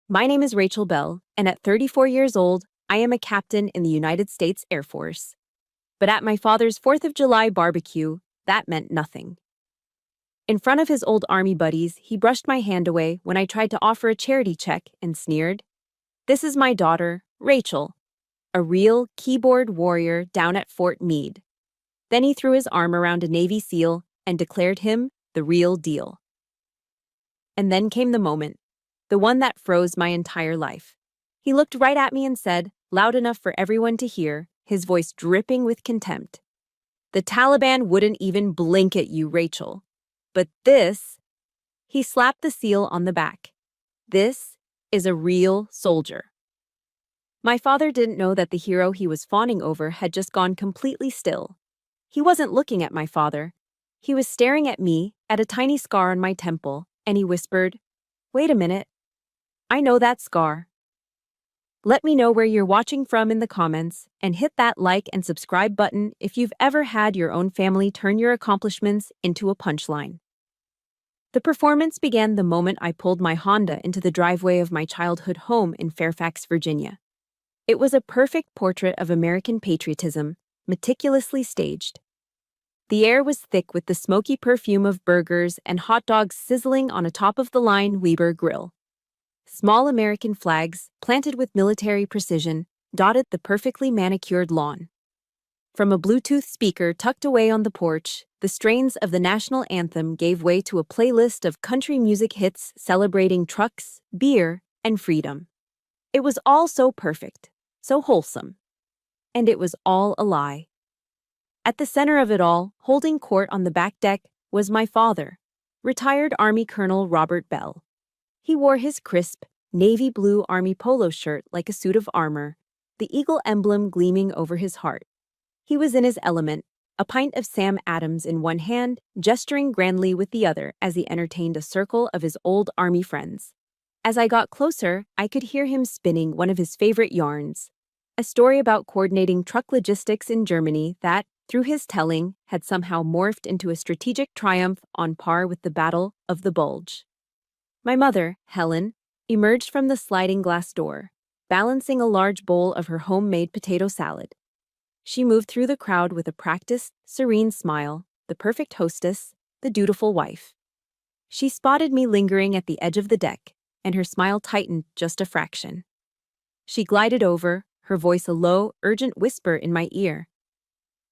My name is Rachel Bell, and at 34 years old, I am a captain in the United States Air Force. But at my father's 4th of July barbecue, that meant nothing. In front of his old Army buddies, he brushed my hand away when I tried to offer a charity check and sneered, "This is my daughter, Rachel, a real keyboard warrior down at Fort Meade." Then he threw his arm around a Navy SEAL and declared him the real deal. And then came the moment, the one that froze my entire life. He looked right at me and said, loud enough for everyone to hear, his voice dripping with contempt, "The Taliban wouldn't even blink at you, Rachel. But this," he slapped the SEAL on the back, "this is a real soldier." My father didn't know that the hero he was fawning over had just gone completely still. He wasn't looking at my father. He was staring at me, at a tiny scar on my temple, and he whispered, "Wait a minute. I know that scar." Let me know where you're watching from in the comments, and hit that like and subscribe button if you've ever had your own family turn your accomplishments into a punchline. The performance began the moment I pulled my Honda into the driveway of my childhood home in Fairfax, Virginia. It was a perfect portrait of American patriotism, meticulously staged. The air was thick with the smoky perfume of burgers and hot dogs sizzling on a top-of-the-line Weber grill. Small American flags, planted with military precision, dotted the perfectly manicured lawn. From a Bluetooth speaker tucked away on the porch, the strains of the national anthem gave way to a playlist of country music hits celebrating trucks, beer, and freedom. It was all so perfect, so wholesome. And it was all a lie. At the center of it all, holding court on the back deck, was my father, retired Army Colonel Robert Bell. He wore his crisp, navy blue Army polo shirt like a suit of armor, the eagle emblem gleaming over his heart. He was in his element, a pint of Sam Adams in one hand, gesturing grandly with the other as he entertained a circle of his old Army friends. As I got closer, I could hear him spinning one of his favorite yarns, a story about coordinating truck logistics in Germany that, through his telling, had somehow morphed into a strategic triumph on par with the Battle of the Bulge. My mother, Helen, emerged from the sliding glass door, balancing a large bowl of her homemade potato salad. She moved through the crowd with a practiced, serene smile, the perfect hostess, the dutiful wife. She spotted me lingering at the edge of the deck, and her smile tightened just a fraction. She glided over, her voice a low, urgent whisper in my ear.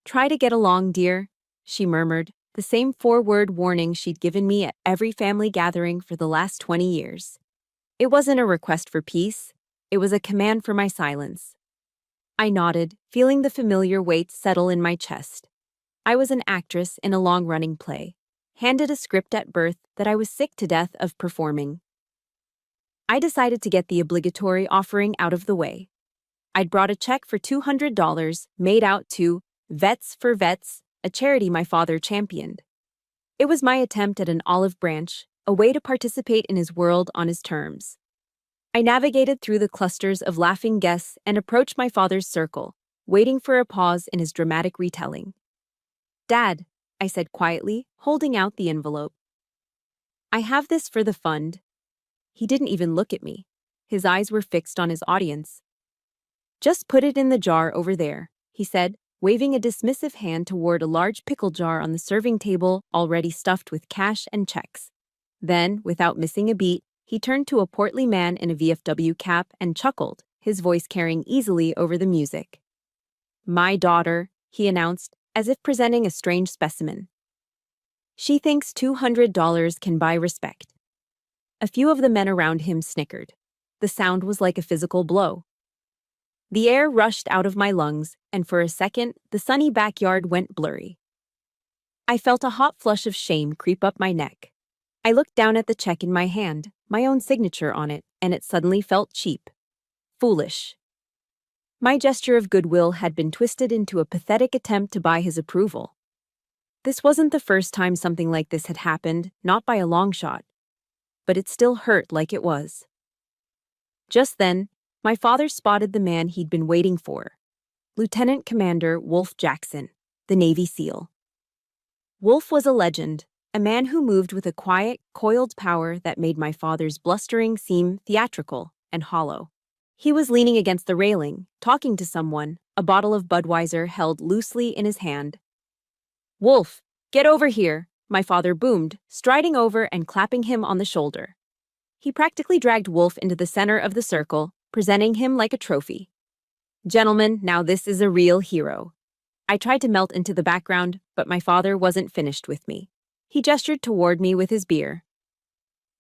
"Try to get along, dear," she murmured, the same four-word warning she'd given me at every family gathering for the last 20 years. It wasn't a request for peace, it was a command for my silence. I nodded, feeling the familiar weight settle in my chest. I was an actress in a long-running play, handed a script at birth that I was sick to death of performing. I decided to get the obligatory offering out of the way. I'd brought a check for $200 made out to Vets for Vets, a charity my father championed. It was my attempt at an olive branch, a way to participate in his world on his terms. I navigated through the clusters of laughing guests and approached my father's circle, waiting for a pause in his dramatic retelling. "Dad," I said quietly, holding out the envelope. "I have this for the fund." He didn't even look at me. His eyes were fixed on his audience. "Just put it in the jar over there," he said, waving a dismissive hand toward a large pickle jar on the serving table already stuffed with cash and checks. Then, without missing a beat, he turned to a portly man in a VFW cap and chuckled, his voice carrying easily over the music. "My daughter," he announced, as if presenting a strange specimen. "She thinks $200 can buy respect." A few of the men around him snickered. The sound was like a physical blow. The air rushed out of my lungs, and for a second, the sunny backyard went blurry. I felt a hot flush of shame creep up my neck. I looked down at the check in my hand, my own signature on it, and it suddenly felt cheap. Foolish. My gesture of goodwill had been twisted into a pathetic attempt to buy his approval. This wasn't the first time something like this had happened, not by a long shot. But it still hurt like it was. Just then, my father spotted the man he'd been waiting for, Lieutenant Commander Wolf Jackson, the Navy SEAL. Wolf was a legend, a man who moved with a quiet, coiled power that made my father's blustering seem theatrical and hollow. He was leaning against the railing, talking to someone, a bottle of Budweiser held loosely in his hand. "Wolf, get over here," my father boomed, striding over and clapping him on the shoulder. He practically dragged Wolf into the center of the circle, presenting him like a trophy. "Gentlemen, now this is a real hero." I tried to melt into the background, but my father wasn't finished with me. He gestured toward me with his beer.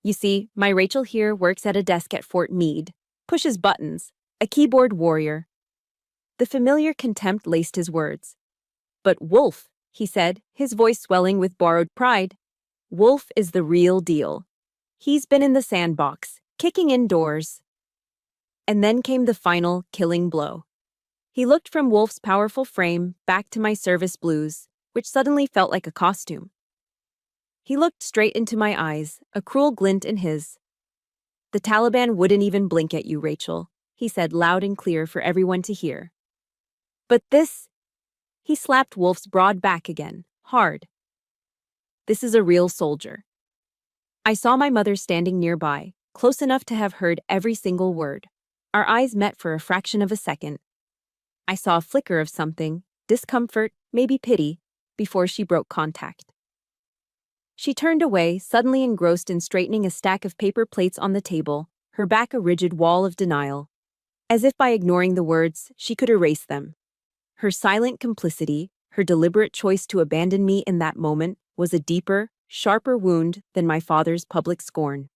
"You see, my Rachel here works at a desk at Fort Meade, pushes buttons, a keyboard warrior." The familiar contempt laced his words. "But Wolf," he said, his voice swelling with borrowed pride, "Wolf is the real deal. He's been in the sandbox, kicking in doors." And then came the final, killing blow. He looked from Wolf's powerful frame back to my service blues, which suddenly felt like a costume. He looked straight into my eyes, a cruel glint in his. "The Taliban wouldn't even blink at you, Rachel," he said loud and clear for everyone to hear. "But this—" He slapped Wolf's broad back again, hard. "This is a real soldier." I saw my mother standing nearby, close enough to have heard every single word. Our eyes met for a fraction of a second. I saw a flicker of something, discomfort, maybe pity, before she broke contact. She turned away, suddenly engrossed in straightening a stack of paper plates on the table, her back a rigid wall of denial. As if by ignoring the words, she could erase them. Her silent complicity, her deliberate choice to abandon me in that moment, was a deeper, sharper wound than my father's public scorn.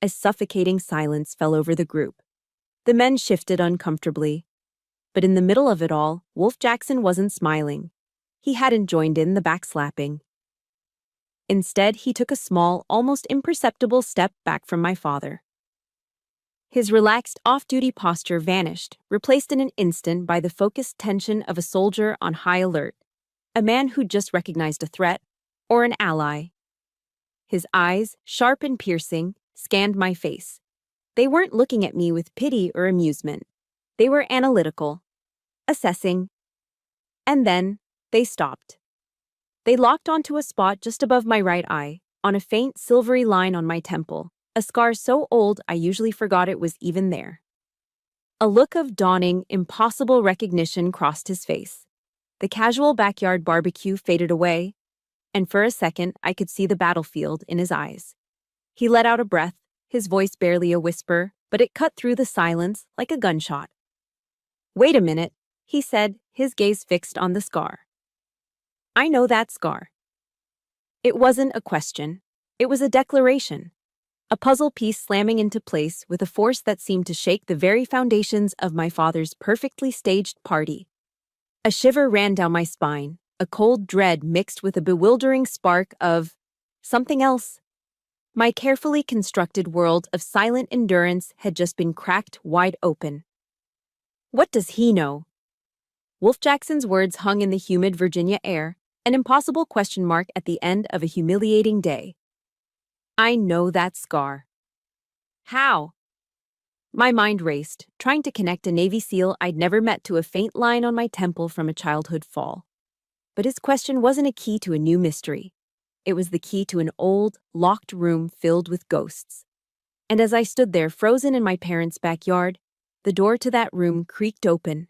A suffocating silence fell over the group. The men shifted uncomfortably. But in the middle of it all, Wolf Jackson wasn't smiling. He hadn't joined in the backslapping. Instead, he took a small, almost imperceptible step back from my father. His relaxed, off-duty posture vanished, replaced in an instant by the focused tension of a soldier on high alert, a man who'd just recognized a threat, or an ally. His eyes, sharp and piercing, scanned my face. They weren't looking at me with pity or amusement. They were analytical, assessing. And then, they stopped. They locked onto a spot just above my right eye, on a faint silvery line on my temple, a scar so old I usually forgot it was even there. A look of dawning, impossible recognition crossed his face. The casual backyard barbecue faded away, and for a second I could see the battlefield in his eyes. He let out a breath, his voice barely a whisper, but it cut through the silence like a gunshot. "Wait a minute," he said, his gaze fixed on the scar. "I know that scar." It wasn't a question. It was a declaration. A puzzle piece slamming into place with a force that seemed to shake the very foundations of my father's perfectly staged party. A shiver ran down my spine, a cold dread mixed with a bewildering spark of something else. My carefully constructed world of silent endurance had just been cracked wide open. What does he know? Wolf Jackson's words hung in the humid Virginia air, an impossible question mark at the end of a humiliating day. I know that scar. How? My mind raced, trying to connect a Navy SEAL I'd never met to a faint line on my temple from a childhood fall. But his question wasn't a key to a new mystery. It was the key to an old, locked room filled with ghosts. And as I stood there frozen in my parents' backyard, the door to that room creaked open,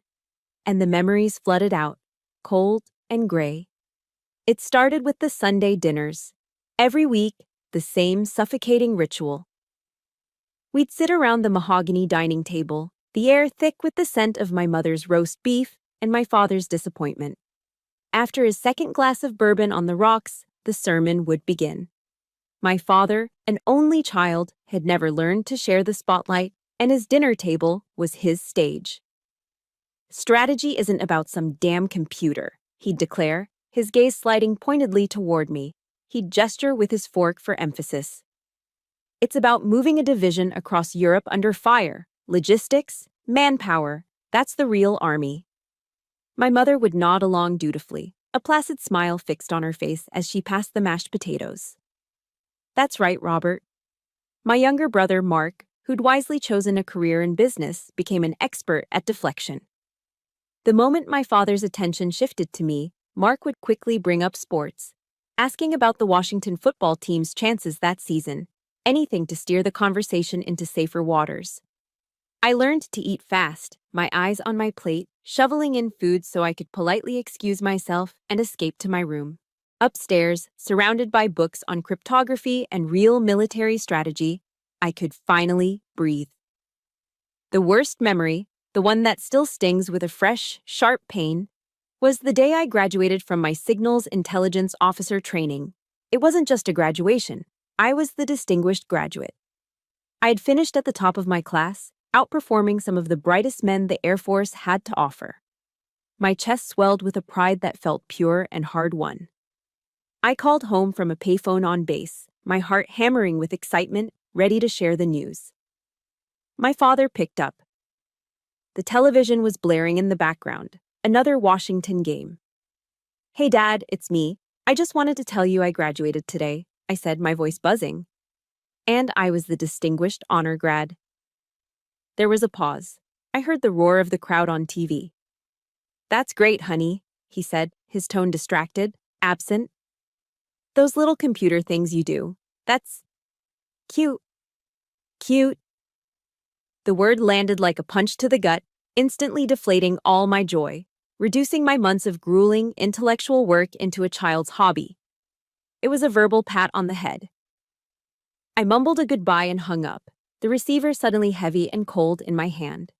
and the memories flooded out, cold and gray. It started with the Sunday dinners. Every week, the same suffocating ritual. We'd sit around the mahogany dining table, the air thick with the scent of my mother's roast beef and my father's disappointment. After his second glass of bourbon on the rocks, the sermon would begin. My father, an only child, had never learned to share the spotlight, and his dinner table was his stage. Strategy isn't about some damn computer, he'd declare, his gaze sliding pointedly toward me. He'd gesture with his fork for emphasis. It's about moving a division across Europe under fire, logistics, manpower. That's the real army. My mother would nod along dutifully, a placid smile fixed on her face as she passed the mashed potatoes. That's right, Robert. My younger brother, Mark, who'd wisely chosen a career in business, became an expert at deflection. The moment my father's attention shifted to me, Mark would quickly bring up sports, asking about the Washington football team's chances that season, anything to steer the conversation into safer waters. I learned to eat fast, my eyes on my plate, shoveling in food so I could politely excuse myself and escape to my room. Upstairs, surrounded by books on cryptography and real military strategy, I could finally breathe. The worst memory, the one that still stings with a fresh, sharp pain, was the day I graduated from my Signals Intelligence Officer training. It wasn't just a graduation. I was the distinguished graduate. I had finished at the top of my class, outperforming some of the brightest men the Air Force had to offer. My chest swelled with a pride that felt pure and hard-won. I called home from a payphone on base, my heart hammering with excitement, ready to share the news. My father picked up. The television was blaring in the background, another Washington game. "Hey Dad, it's me. I just wanted to tell you I graduated today," I said, my voice buzzing. And I was the distinguished honor grad. There was a pause. I heard the roar of the crowd on TV. "That's great, honey," he said, his tone distracted, absent. "Those little computer things you do. That's cute." Cute. The word landed like a punch to the gut, instantly deflating all my joy, reducing my months of grueling intellectual work into a child's hobby. It was a verbal pat on the head. I mumbled a goodbye and hung up, the receiver suddenly heavy and cold in my hand.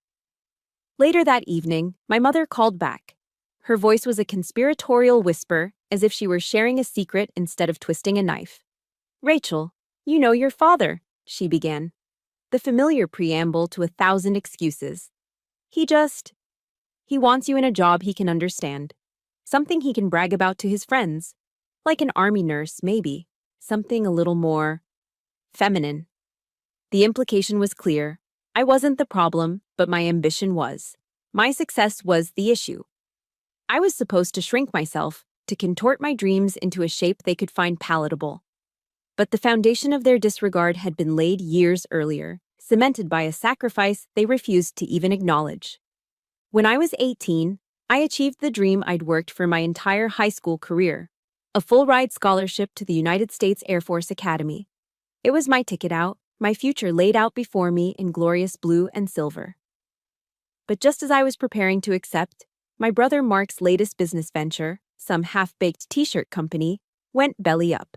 Later that evening, my mother called back. Her voice was a conspiratorial whisper, as if she were sharing a secret instead of twisting a knife. "Rachel, you know your father," she began. The familiar preamble to 1,000 excuses. He wants you in a job he can understand. Something he can brag about to his friends. Like an army nurse, maybe. Something a little more feminine." The implication was clear. I wasn't the problem, but my ambition was. My success was the issue. I was supposed to shrink myself, to contort my dreams into a shape they could find palatable. But the foundation of their disregard had been laid years earlier, cemented by a sacrifice they refused to even acknowledge. When I was 18, I achieved the dream I'd worked for my entire high school career, a full-ride scholarship to the United States Air Force Academy. It was my ticket out, my future laid out before me in glorious blue and silver. But just as I was preparing to accept, my brother Mark's latest business venture, some half-baked t-shirt company, went belly up.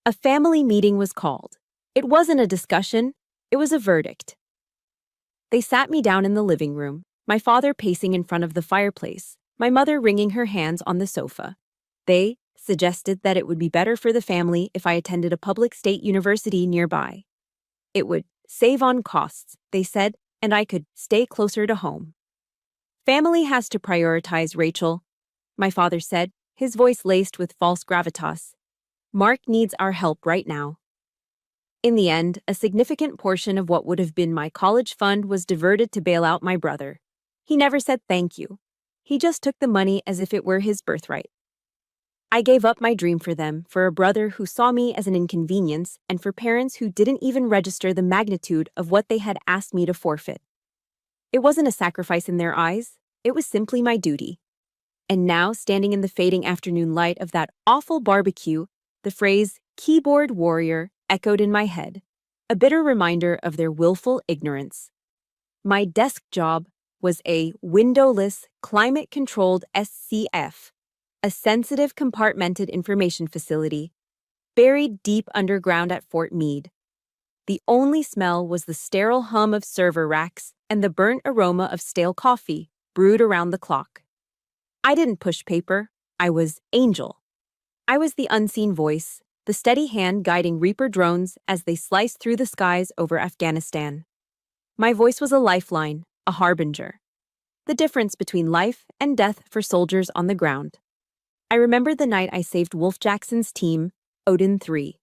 A family meeting was called. It wasn't a discussion, it was a verdict. They sat me down in the living room, my father pacing in front of the fireplace, my mother wringing her hands on the sofa. They suggested that it would be better for the family if I attended a public state university nearby. It would save on costs, they said, and I could stay closer to home. "Family has to prioritize, Rachel," my father said, his voice laced with false gravitas. "Mark needs our help right now." In the end, a significant portion of what would have been my college fund was diverted to bail out my brother. He never said thank you. He just took the money as if it were his birthright. I gave up my dream for them, for a brother who saw me as an inconvenience, and for parents who didn't even register the magnitude of what they had asked me to forfeit. It wasn't a sacrifice in their eyes, it was simply my duty. And now, standing in the fading afternoon light of that awful barbecue, the phrase "keyboard warrior" echoed in my head, a bitter reminder of their willful ignorance. My desk job was a windowless, climate-controlled SCF, a sensitive compartmented information facility, buried deep underground at Fort Meade. The only smell was the sterile hum of server racks and the burnt aroma of stale coffee brewed around the clock. I didn't push paper, I was Angel. I was the unseen voice, the steady hand guiding Reaper drones as they sliced through the skies over Afghanistan. My voice was a lifeline, a harbinger. The difference between life and death for soldiers on the ground. I remembered the night I saved Wolf Jackson's team, Odin 3.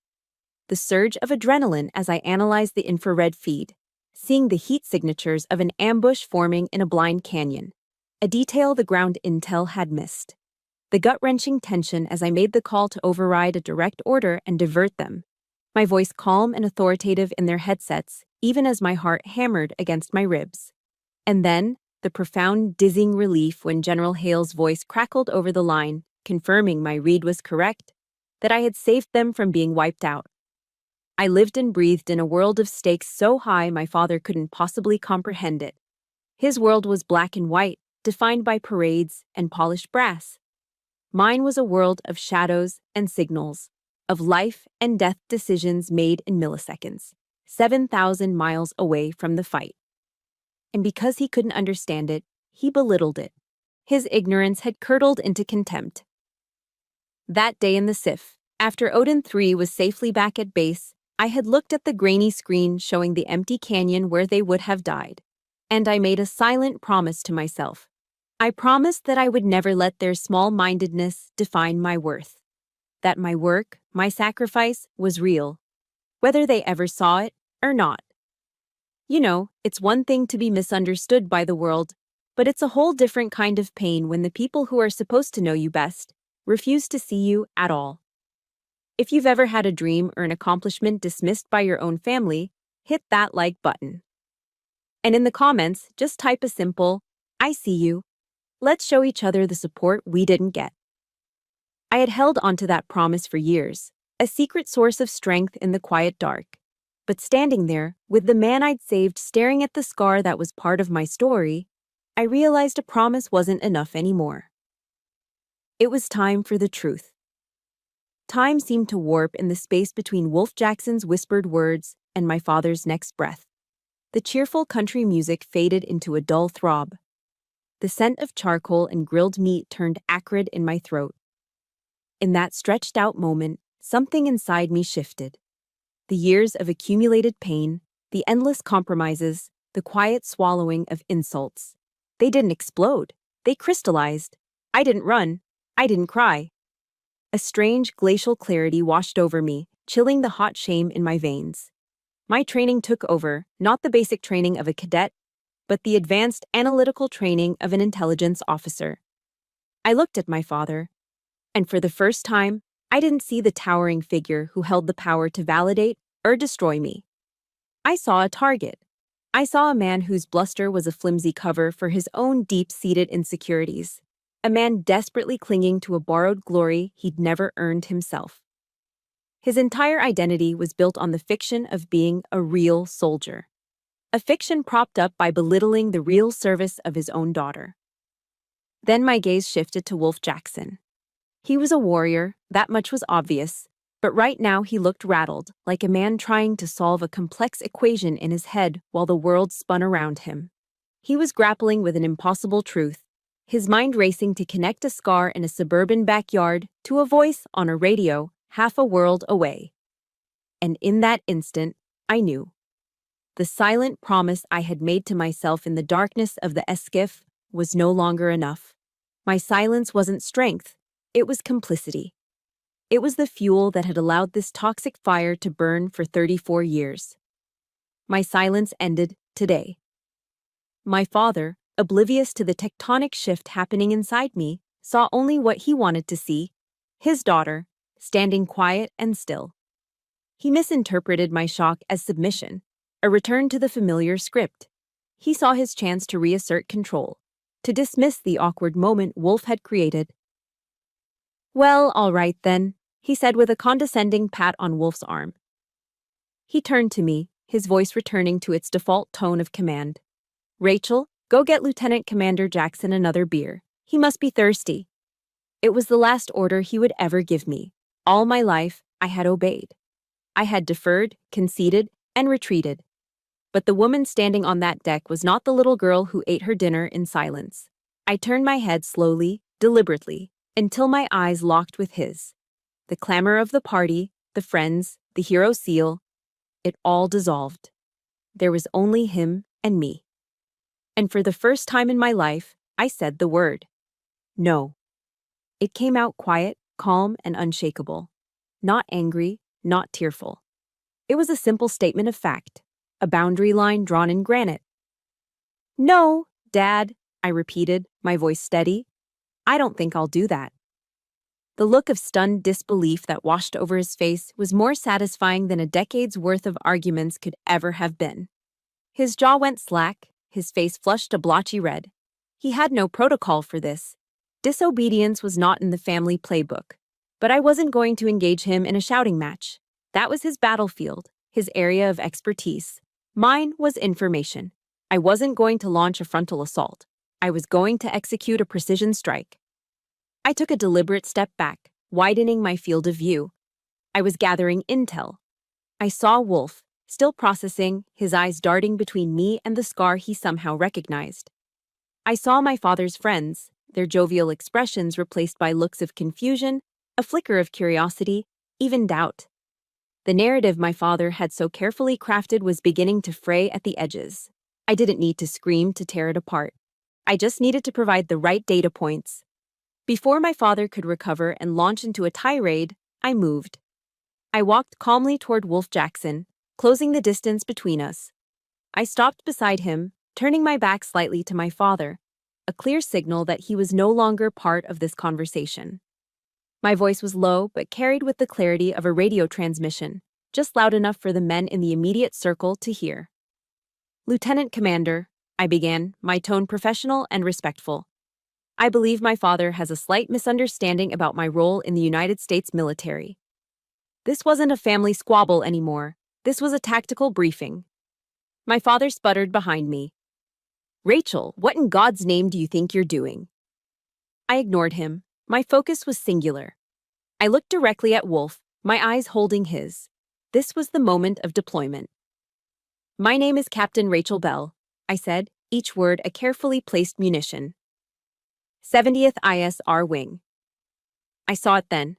The surge of adrenaline as I analyzed the infrared feed, seeing the heat signatures of an ambush forming in a blind canyon, a detail the ground intel had missed. The gut-wrenching tension as I made the call to override a direct order and divert them, my voice calm and authoritative in their headsets, even as my heart hammered against my ribs. And then, the profound, dizzying relief when General Hale's voice crackled over the line, confirming my read was correct, that I had saved them from being wiped out. I lived and breathed in a world of stakes so high my father couldn't possibly comprehend it. His world was black and white, defined by parades and polished brass. Mine was a world of shadows and signals, of life and death decisions made in milliseconds, 7,000 miles away from the fight. And because he couldn't understand it, he belittled it. His ignorance had curdled into contempt. That day in the SIF, after Odin 3 was safely back at base, I had looked at the grainy screen showing the empty canyon where they would have died. And I made a silent promise to myself. I promised that I would never let their small-mindedness define my worth. That my work, my sacrifice, was real, whether they ever saw it or not. You know, it's one thing to be misunderstood by the world, but it's a whole different kind of pain when the people who are supposed to know you best refuse to see you at all. If you've ever had a dream or an accomplishment dismissed by your own family, hit that like button. And in the comments, just type a simple, "I see you." Let's show each other the support we didn't get. I had held onto that promise for years, a secret source of strength in the quiet dark. But standing there, with the man I'd saved staring at the scar that was part of my story, I realized a promise wasn't enough anymore. It was time for the truth. Time seemed to warp in the space between Wolf Jackson's whispered words and my father's next breath. The cheerful country music faded into a dull throb. The scent of charcoal and grilled meat turned acrid in my throat. In that stretched-out moment, something inside me shifted. The years of accumulated pain, the endless compromises, the quiet swallowing of insults. They didn't explode. They crystallized. I didn't run. I didn't cry. A strange glacial clarity washed over me, chilling the hot shame in my veins. My training took over, not the basic training of a cadet, but the advanced analytical training of an intelligence officer. I looked at my father, and for the first time, I didn't see the towering figure who held the power to validate or destroy me. I saw a target. I saw a man whose bluster was a flimsy cover for his own deep-seated insecurities. A man desperately clinging to a borrowed glory he'd never earned himself. His entire identity was built on the fiction of being a real soldier. A fiction propped up by belittling the real service of his own daughter. Then my gaze shifted to Wolf Jackson. He was a warrior, that much was obvious, but right now he looked rattled, like a man trying to solve a complex equation in his head while the world spun around him. He was grappling with an impossible truth, his mind racing to connect a scar in a suburban backyard to a voice on a radio half a world away. And in that instant, I knew. The silent promise I had made to myself in the darkness of the SCIF was no longer enough. My silence wasn't strength, it was complicity. It was the fuel that had allowed this toxic fire to burn for 34 years. My silence ended today. My father, oblivious to the tectonic shift happening inside me, saw only what he wanted to see, his daughter, standing quiet and still. He misinterpreted my shock as submission, a return to the familiar script. He saw his chance to reassert control, to dismiss the awkward moment Wolf had created. "Well, all right then," he said with a condescending pat on Wolf's arm. He turned to me, his voice returning to its default tone of command. "Rachel, go get Lieutenant Commander Jackson another beer. He must be thirsty." It was the last order he would ever give me. All my life, I had obeyed. I had deferred, conceded, and retreated. But the woman standing on that deck was not the little girl who ate her dinner in silence. I turned my head slowly, deliberately, until my eyes locked with his. The clamor of the party, the friends, the hero seal, it all dissolved. There was only him and me. And for the first time in my life, I said the word. No. It came out quiet, calm, and unshakable. Not angry, not tearful. It was a simple statement of fact, a boundary line drawn in granite. "No, Dad," I repeated, my voice steady. "I don't think I'll do that." The look of stunned disbelief that washed over his face was more satisfying than a decade's worth of arguments could ever have been. His jaw went slack, his face flushed a blotchy red. He had no protocol for this. Disobedience was not in the family playbook. But I wasn't going to engage him in a shouting match. That was his battlefield, his area of expertise. Mine was information. I wasn't going to launch a frontal assault. I was going to execute a precision strike. I took a deliberate step back, widening my field of view. I was gathering intel. I saw Wolf, still processing, his eyes darting between me and the scar he somehow recognized. I saw my father's friends, their jovial expressions replaced by looks of confusion, a flicker of curiosity, even doubt. The narrative my father had so carefully crafted was beginning to fray at the edges. I didn't need to scream to tear it apart. I just needed to provide the right data points. Before my father could recover and launch into a tirade, I moved. I walked calmly toward Wolf Jackson, closing the distance between us. I stopped beside him, turning my back slightly to my father, a clear signal that he was no longer part of this conversation. My voice was low but carried with the clarity of a radio transmission, just loud enough for the men in the immediate circle to hear. "Lieutenant Commander," I began, my tone professional and respectful. "I believe my father has a slight misunderstanding about my role in the United States military. This wasn't a family squabble anymore. This was a tactical briefing." My father sputtered behind me. "Rachel, what in God's name do you think you're doing?" I ignored him. My focus was singular. I looked directly at Wolf, my eyes holding his. This was the moment of deployment. "My name is Captain Rachel Bell," I said, each word a carefully placed munition. "70th ISR Wing." I saw it then.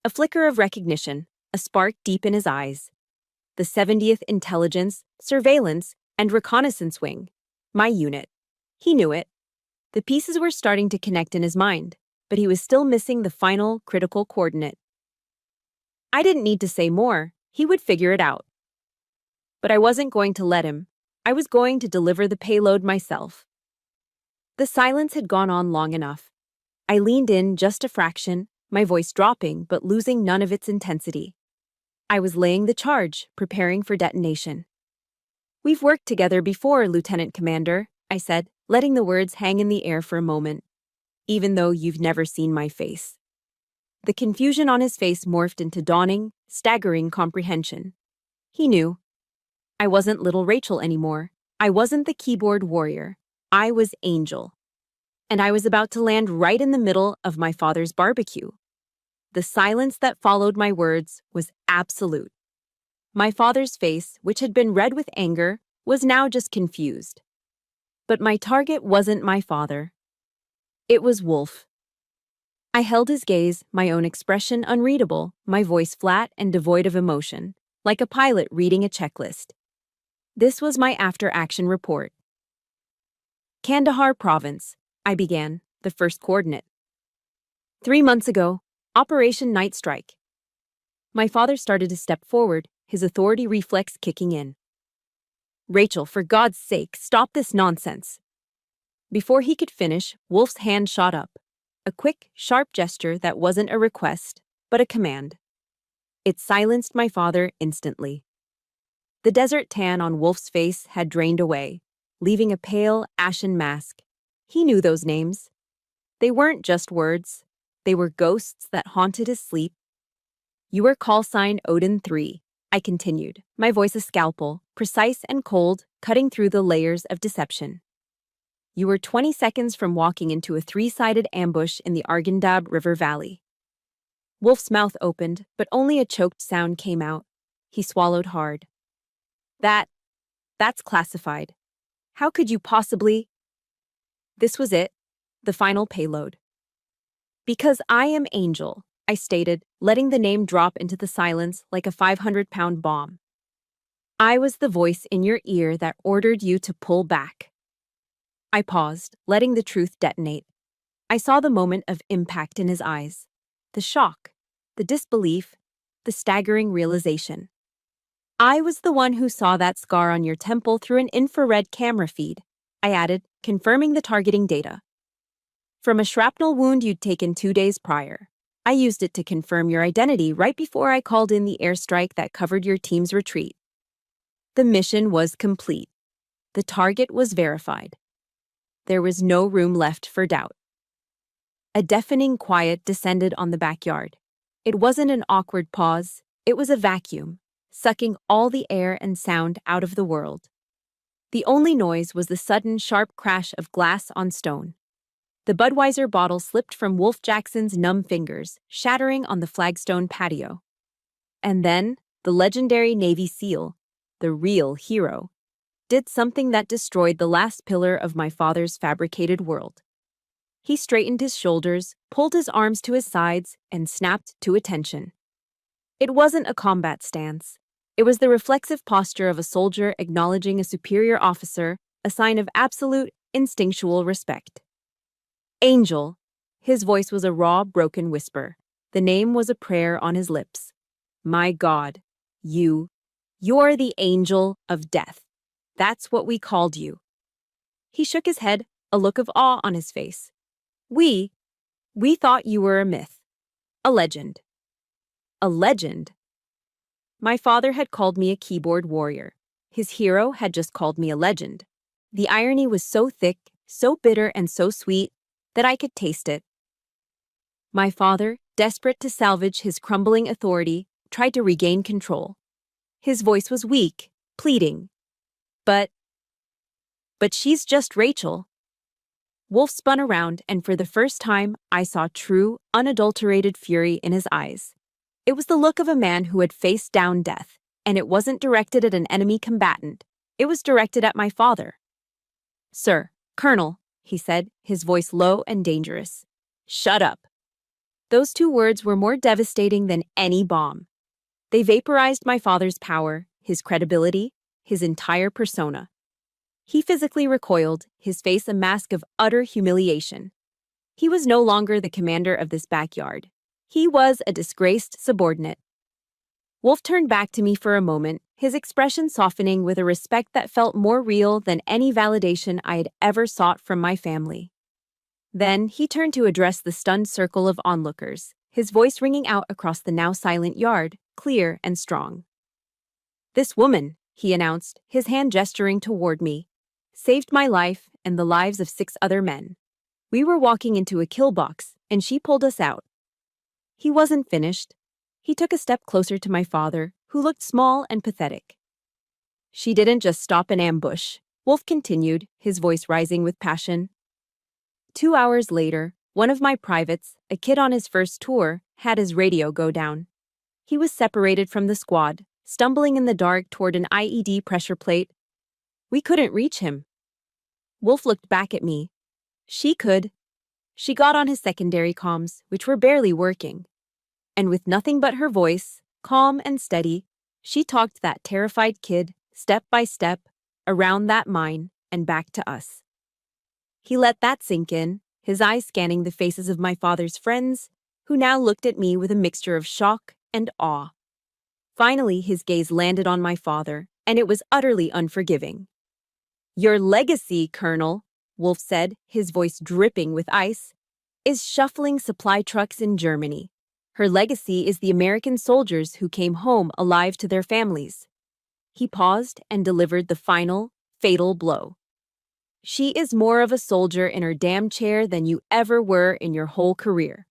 A flicker of recognition, a spark deep in his eyes. The 70th Intelligence, Surveillance, and Reconnaissance Wing. My unit. He knew it. The pieces were starting to connect in his mind, but he was still missing the final, critical coordinate. I didn't need to say more. He would figure it out. But I wasn't going to let him. I was going to deliver the payload myself. The silence had gone on long enough. I leaned in just a fraction, my voice dropping but losing none of its intensity. I was laying the charge, preparing for detonation. "We've worked together before, Lieutenant Commander," I said, letting the words hang in the air for a moment. "Even though you've never seen my face." The confusion on his face morphed into dawning, staggering comprehension. He knew. I wasn't little Rachel anymore. I wasn't the keyboard warrior. I was Angel. And I was about to land right in the middle of my father's barbecue. The silence that followed my words was absolute. My father's face, which had been red with anger, was now just confused. But my target wasn't my father. It was Wolf. I held his gaze, my own expression unreadable, my voice flat and devoid of emotion, like a pilot reading a checklist. This was my after-action report. "Kandahar Province," I began, the first coordinate. 3 months ago, Operation Night Strike." My father started to step forward, his authority reflex kicking in. "Rachel, for God's sake, stop this nonsense." Before he could finish, Wolf's hand shot up. A quick, sharp gesture that wasn't a request, but a command. It silenced my father instantly. The desert tan on Wolf's face had drained away, leaving a pale, ashen mask. He knew those names. They weren't just words. They were ghosts that haunted his sleep. "You are call sign Odin 3, I continued, my voice a scalpel, precise and cold, cutting through the layers of deception. "You were 20 seconds from walking into a 3-sided ambush in the Arghandab River Valley." Wolf's mouth opened, but only a choked sound came out. He swallowed hard. That's classified. How could you possibly?" This was it, the final payload. "Because I am Angel," I stated, letting the name drop into the silence like a 500-pound bomb. "I was the voice in your ear that ordered you to pull back." I paused, letting the truth detonate. I saw the moment of impact in his eyes. The shock, the disbelief, the staggering realization. "I was the one who saw that scar on your temple through an infrared camera feed," I added, confirming the targeting data. "From a shrapnel wound you'd taken 2 days prior. I used it to confirm your identity right before I called in the airstrike that covered your team's retreat." The mission was complete. The target was verified. There was no room left for doubt. A deafening quiet descended on the backyard. It wasn't an awkward pause. It was a vacuum, sucking all the air and sound out of the world. The only noise was the sudden, sharp crash of glass on stone. The Budweiser bottle slipped from Wolf Jackson's numb fingers, shattering on the flagstone patio. And then, the legendary Navy SEAL, the real hero, did something that destroyed the last pillar of my father's fabricated world. He straightened his shoulders, pulled his arms to his sides, and snapped to attention. It wasn't a combat stance. It was the reflexive posture of a soldier acknowledging a superior officer, a sign of absolute, instinctual respect. Angel. His voice was a raw, broken whisper. The name was a prayer on his lips. My God, you're the angel of death. That's what we called you. He shook his head, a look of awe on his face. We thought you were a myth. A legend. A legend? My father had called me a keyboard warrior. His hero had just called me a legend. The irony was so thick, so bitter, and so sweet that I could taste it. My father, desperate to salvage his crumbling authority, tried to regain control. His voice was weak, pleading. But she's just Rachel. Wolf spun around, and for the first time, I saw true, unadulterated fury in his eyes. It was the look of a man who had faced down death, and it wasn't directed at an enemy combatant. It was directed at my father. Sir, Colonel, he said, his voice low and dangerous. Shut up. Those two words were more devastating than any bomb. They vaporized my father's power, his credibility, his entire persona. He physically recoiled, his face a mask of utter humiliation. He was no longer the commander of this backyard. He was a disgraced subordinate. Wolf turned back to me for a moment, his expression softening with a respect that felt more real than any validation I had ever sought from my family. Then he turned to address the stunned circle of onlookers, his voice ringing out across the now silent yard, clear and strong. This woman, he announced, his hand gesturing toward me, saved my life and the lives of 6 other men. We were walking into a kill box, and she pulled us out. He wasn't finished. He took a step closer to my father, who looked small and pathetic. She didn't just stop an ambush, Wolf continued, his voice rising with passion. 2 hours later, one of my privates, a kid on his first tour, had his radio go down. He was separated from the squad, stumbling in the dark toward an IED pressure plate. We couldn't reach him. Wolf looked back at me. She could. She got on his secondary comms, which were barely working. And with nothing but her voice, calm and steady, she talked that terrified kid, step by step, around that mine and back to us. He let that sink in, his eyes scanning the faces of my father's friends, who now looked at me with a mixture of shock and awe. Finally, his gaze landed on my father, and it was utterly unforgiving. Your legacy, Colonel, Wolf said, his voice dripping with ice, is shuffling supply trucks in Germany. Her legacy is the American soldiers who came home alive to their families. He paused and delivered the final, fatal blow. She is more of a soldier in her damn chair than you ever were in your whole career.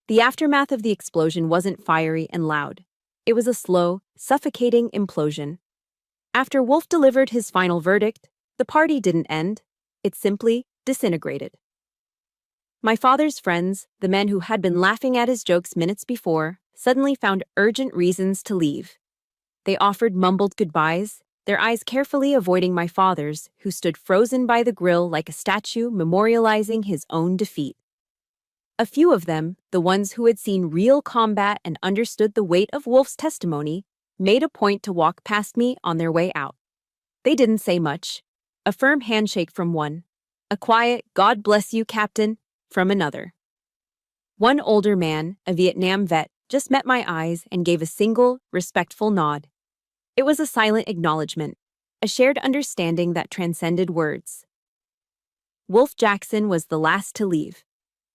The aftermath of the explosion wasn't fiery and loud. It was a slow, suffocating implosion. After Wolf delivered his final verdict, the party didn't end. It simply disintegrated. My father's friends, the men who had been laughing at his jokes minutes before, suddenly found urgent reasons to leave. They offered mumbled goodbyes, their eyes carefully avoiding my father's, who stood frozen by the grill like a statue memorializing his own defeat. A few of them, the ones who had seen real combat and understood the weight of Wolf's testimony, made a point to walk past me on their way out. They didn't say much. A firm handshake from one. A quiet, "God bless you, Captain," from another. One older man, a Vietnam vet, just met my eyes and gave a single, respectful nod. It was a silent acknowledgement, a shared understanding that transcended words. Wolf Jackson was the last to leave.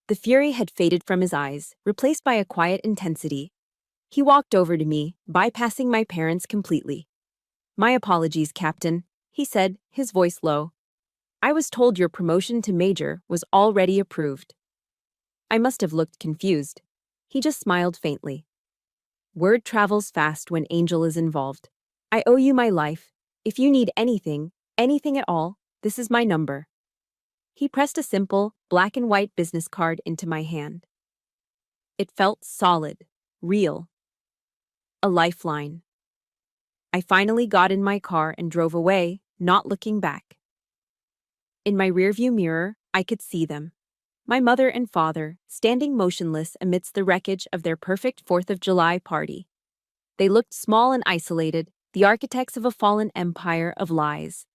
The fury had faded from his eyes, replaced by a quiet intensity. He walked over to me, bypassing my parents completely. My apologies, Captain, he said, his voice low. I was told your promotion to major was already approved. I must have looked confused. He just smiled faintly. Word travels fast when Angel is involved. I owe you my life. If you need anything, anything at all, this is my number. He pressed a simple, black and white business card into my hand. It felt solid, real. A lifeline. I finally got in my car and drove away, not looking back. In my rearview mirror, I could see them. My mother and father, standing motionless amidst the wreckage of their perfect 4th of July party. They looked small and isolated, the architects of a fallen empire of lies.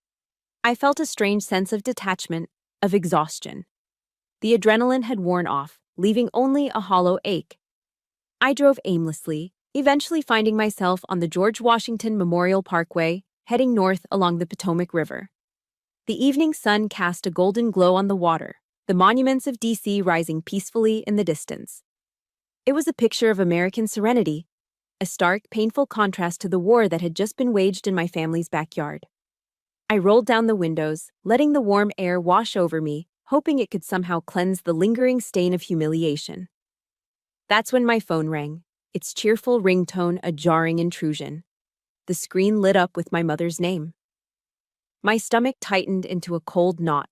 I felt a strange sense of detachment, of exhaustion. The adrenaline had worn off, leaving only a hollow ache. I drove aimlessly, eventually finding myself on the George Washington Memorial Parkway, heading north along the Potomac River. The evening sun cast a golden glow on the water, the monuments of D.C. rising peacefully in the distance. It was a picture of American serenity, a stark, painful contrast to the war that had just been waged in my family's backyard. I rolled down the windows, letting the warm air wash over me, hoping it could somehow cleanse the lingering stain of humiliation. That's when my phone rang, its cheerful ringtone a jarring intrusion. The screen lit up with my mother's name. My stomach tightened into a cold knot.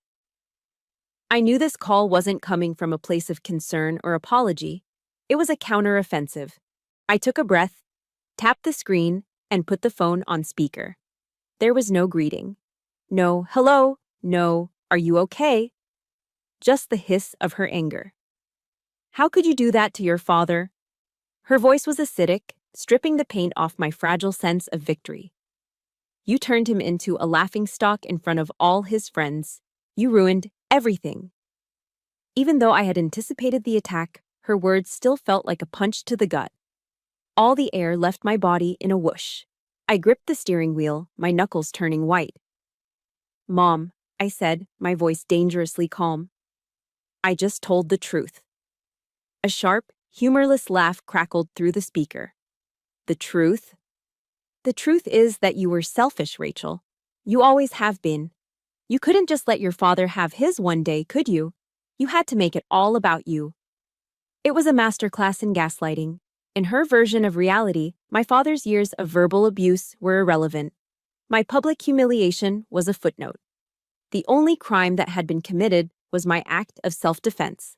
I knew this call wasn't coming from a place of concern or apology. It was a counteroffensive. I took a breath, tapped the screen, and put the phone on speaker. There was no greeting. No, hello, no, are you okay? Just the hiss of her anger. How could you do that to your father? Her voice was acidic, stripping the paint off my fragile sense of victory. You turned him into a laughingstock in front of all his friends. You ruined everything. Even though I had anticipated the attack, her words still felt like a punch to the gut. All the air left my body in a whoosh. I gripped the steering wheel, my knuckles turning white. Mom, I said, my voice dangerously calm. I just told the truth. A sharp, humorless laugh crackled through the speaker. The truth? The truth is that you were selfish, Rachel. You always have been. You couldn't just let your father have his one day, could you? You had to make it all about you. It was a masterclass in gaslighting. In her version of reality, my father's years of verbal abuse were irrelevant. My public humiliation was a footnote. The only crime that had been committed was my act of self-defense.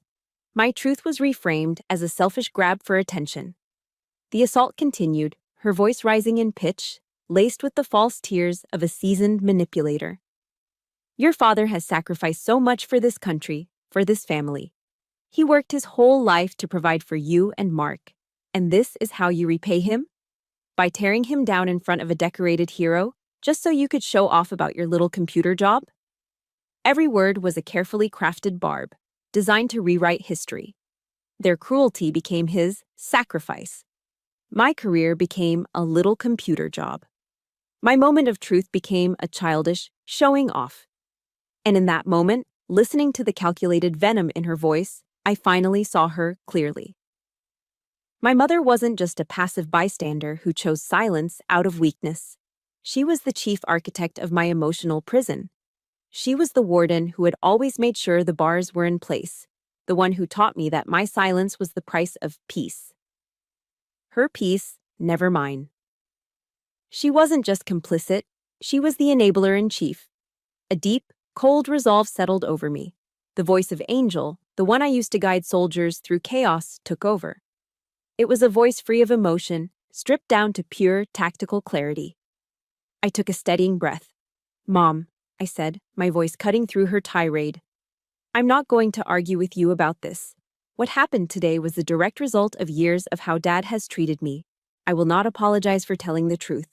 My truth was reframed as a selfish grab for attention. The assault continued, her voice rising in pitch, laced with the false tears of a seasoned manipulator. Your father has sacrificed so much for this country, for this family. He worked his whole life to provide for you and Mark. And this is how you repay him? By tearing him down in front of a decorated hero, just so you could show off about your little computer job? Every word was a carefully crafted barb, designed to rewrite history. Their cruelty became his sacrifice. My career became a little computer job. My moment of truth became a childish showing off. And in that moment, listening to the calculated venom in her voice, I finally saw her clearly. My mother wasn't just a passive bystander who chose silence out of weakness. She was the chief architect of my emotional prison. She was the warden who had always made sure the bars were in place, the one who taught me that my silence was the price of peace. Her peace, never mine. She wasn't just complicit, she was the enabler in chief. A deep, cold resolve settled over me. The voice of Angel, the one I used to guide soldiers through chaos, took over. It was a voice free of emotion, stripped down to pure, tactical clarity. I took a steadying breath. Mom, I said, my voice cutting through her tirade. I'm not going to argue with you about this. What happened today was the direct result of years of how Dad has treated me. I will not apologize for telling the truth.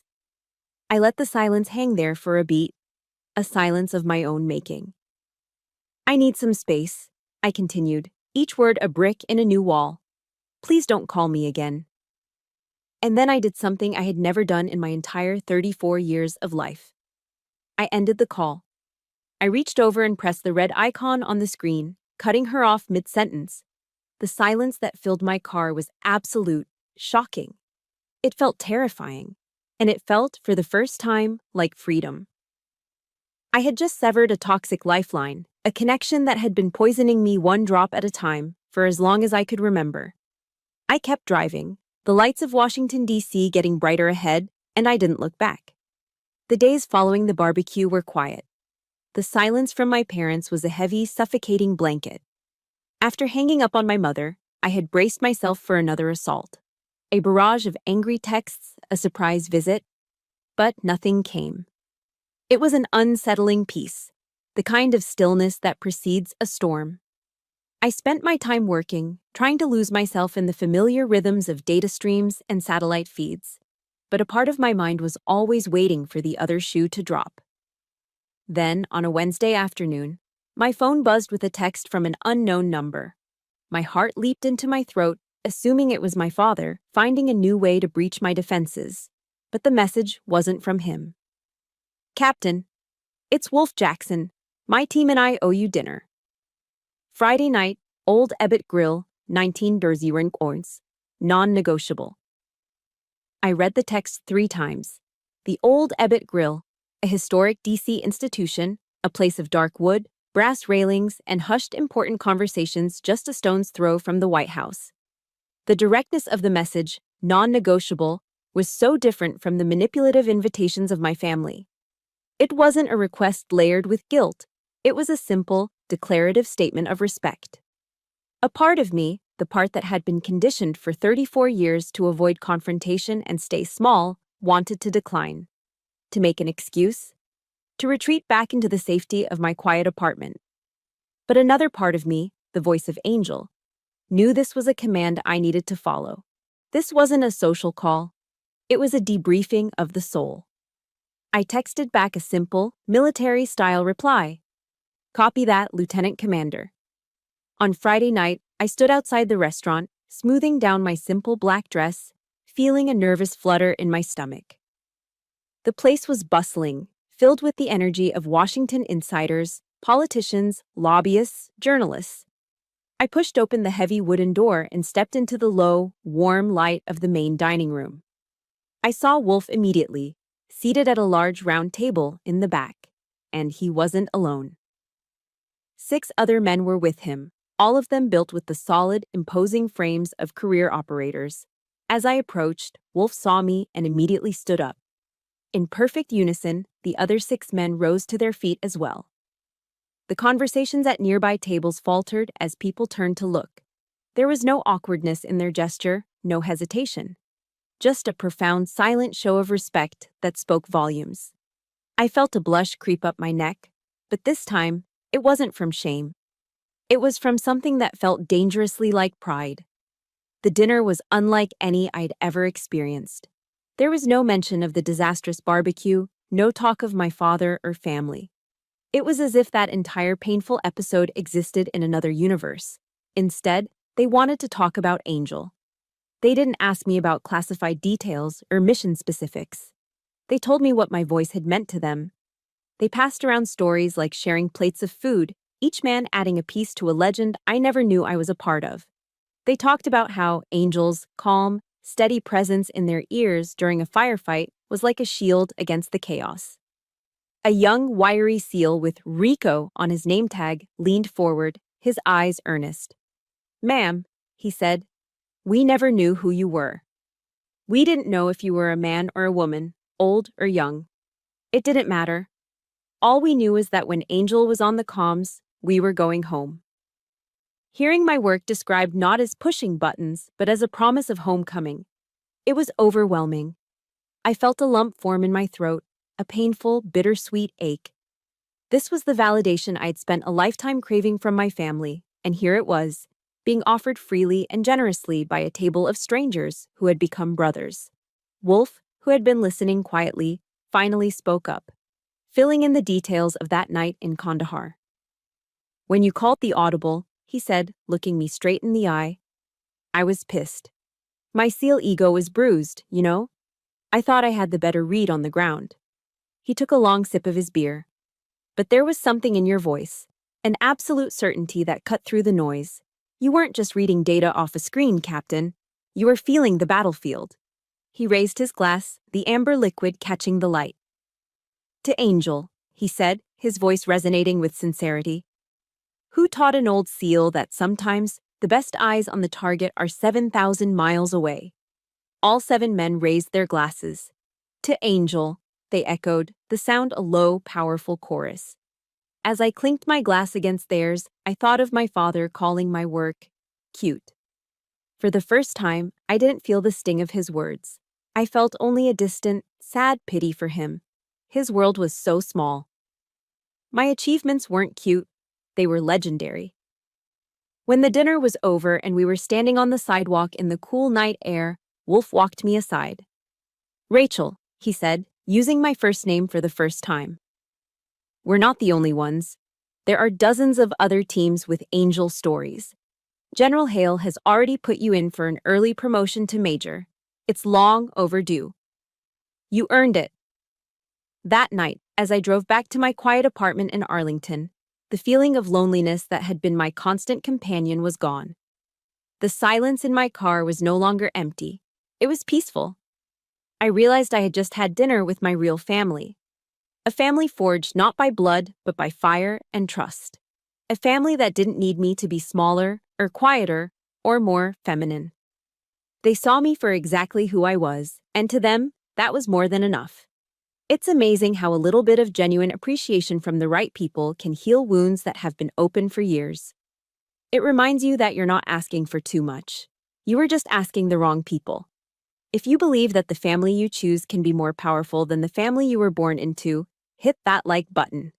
I let the silence hang there for a beat, a silence of my own making. I need some space, I continued, each word a brick in a new wall. Please don't call me again. And then I did something I had never done in my entire 34 years of life. I ended the call. I reached over and pressed the red icon on the screen, cutting her off mid-sentence. The silence that filled my car was absolute, shocking. It felt terrifying, and it felt, for the first time, like freedom. I had just severed a toxic lifeline, a connection that had been poisoning me one drop at a time for as long as I could remember. I kept driving, the lights of Washington, D.C. getting brighter ahead, and I didn't look back. The days following the barbecue were quiet. The silence from my parents was a heavy, suffocating blanket. After hanging up on my mother, I had braced myself for another assault. A barrage of angry texts, a surprise visit, but nothing came. It was an unsettling peace, the kind of stillness that precedes a storm. I spent my time working, trying to lose myself in the familiar rhythms of data streams and satellite feeds, but a part of my mind was always waiting for the other shoe to drop. Then, on a Wednesday afternoon, my phone buzzed with a text from an unknown number. My heart leaped into my throat, assuming it was my father, finding a new way to breach my defenses. But the message wasn't from him. "Captain, it's Wolf Jackson. My team and I owe you dinner. Friday night, Old Ebbitt Grill, 19 Derzyring Orns. Non-negotiable." I read the text 3 times. The Old Ebbitt Grill, a historic D.C. institution, a place of dark wood, brass railings, and hushed important conversations just a stone's throw from the White House. The directness of the message, non-negotiable, was so different from the manipulative invitations of my family. It wasn't a request layered with guilt. It was a simple, declarative statement of respect. A part of me, the part that had been conditioned for 34 years to avoid confrontation and stay small, wanted to decline, to make an excuse, to retreat back into the safety of my quiet apartment. But another part of me, the voice of Angel, knew this was a command I needed to follow. This wasn't a social call. It was a debriefing of the soul. I texted back a simple, military-style reply. "Copy that, Lieutenant Commander." On Friday night, I stood outside the restaurant, smoothing down my simple black dress, feeling a nervous flutter in my stomach. The place was bustling, filled with the energy of Washington insiders, politicians, lobbyists, journalists. I pushed open the heavy wooden door and stepped into the low, warm light of the main dining room. I saw Wolf immediately, seated at a large round table in the back, and he wasn't alone. 6 other men were with him, all of them built with the solid, imposing frames of career operators. As I approached, Wolf saw me and immediately stood up. In perfect unison, the other 6 men rose to their feet as well. The conversations at nearby tables faltered as people turned to look. There was no awkwardness in their gesture, no hesitation. Just a profound, silent show of respect that spoke volumes. I felt a blush creep up my neck, but this time, it wasn't from shame. It was from something that felt dangerously like pride. The dinner was unlike any I'd ever experienced. There was no mention of the disastrous barbecue, no talk of my father or family. It was as if that entire painful episode existed in another universe. Instead, they wanted to talk about Angel. They didn't ask me about classified details or mission specifics. They told me what my voice had meant to them. They passed around stories like sharing plates of food, each man adding a piece to a legend I never knew I was a part of. They talked about how Angel's calm, steady presence in their ears during a firefight was like a shield against the chaos. A young, wiry SEAL with Rico on his name tag leaned forward, his eyes earnest. "Ma'am," he said, "we never knew who you were. We didn't know if you were a man or a woman, old or young. It didn't matter. All we knew is that when Angel was on the comms, we were going home." Hearing my work described not as pushing buttons, but as a promise of homecoming, it was overwhelming. I felt a lump form in my throat, a painful, bittersweet ache. This was the validation I'd spent a lifetime craving from my family, and here it was, being offered freely and generously by a table of strangers who had become brothers. Wolf, who had been listening quietly, finally spoke up, filling in the details of that night in Kandahar. "When you called the audible," he said, looking me straight in the eye, "I was pissed. My SEAL ego was bruised, you know? I thought I had the better read on the ground." He took a long sip of his beer. "But there was something in your voice, an absolute certainty that cut through the noise. You weren't just reading data off a screen, Captain. You were feeling the battlefield." He raised his glass, the amber liquid catching the light. "To Angel," he said, his voice resonating with sincerity. "Who taught an old SEAL that sometimes the best eyes on the target are 7,000 miles away? All 7 men raised their glasses. To Angel, they echoed, the sound a low, powerful chorus. As I clinked my glass against theirs, I thought of my father calling my work cute. For the first time, I didn't feel the sting of his words. I felt only a distant, sad pity for him. His world was so small. My achievements weren't cute, they were legendary. When the dinner was over and we were standing on the sidewalk in the cool night air, Wolf walked me aside. Rachel, he said, using my first name for the first time. We're not the only ones. There are dozens of other teams with Angel stories. General Hale has already put you in for an early promotion to major. It's long overdue. You earned it. That night, as I drove back to my quiet apartment in Arlington, the feeling of loneliness that had been my constant companion was gone. The silence in my car was no longer empty. It was peaceful. I realized I had just had dinner with my real family. A family forged not by blood, but by fire and trust. A family that didn't need me to be smaller, or quieter, or more feminine. They saw me for exactly who I was, and to them, that was more than enough. It's amazing how a little bit of genuine appreciation from the right people can heal wounds that have been open for years. It reminds you that you're not asking for too much. You are just asking the wrong people. If you believe that the family you choose can be more powerful than the family you were born into, hit that like button.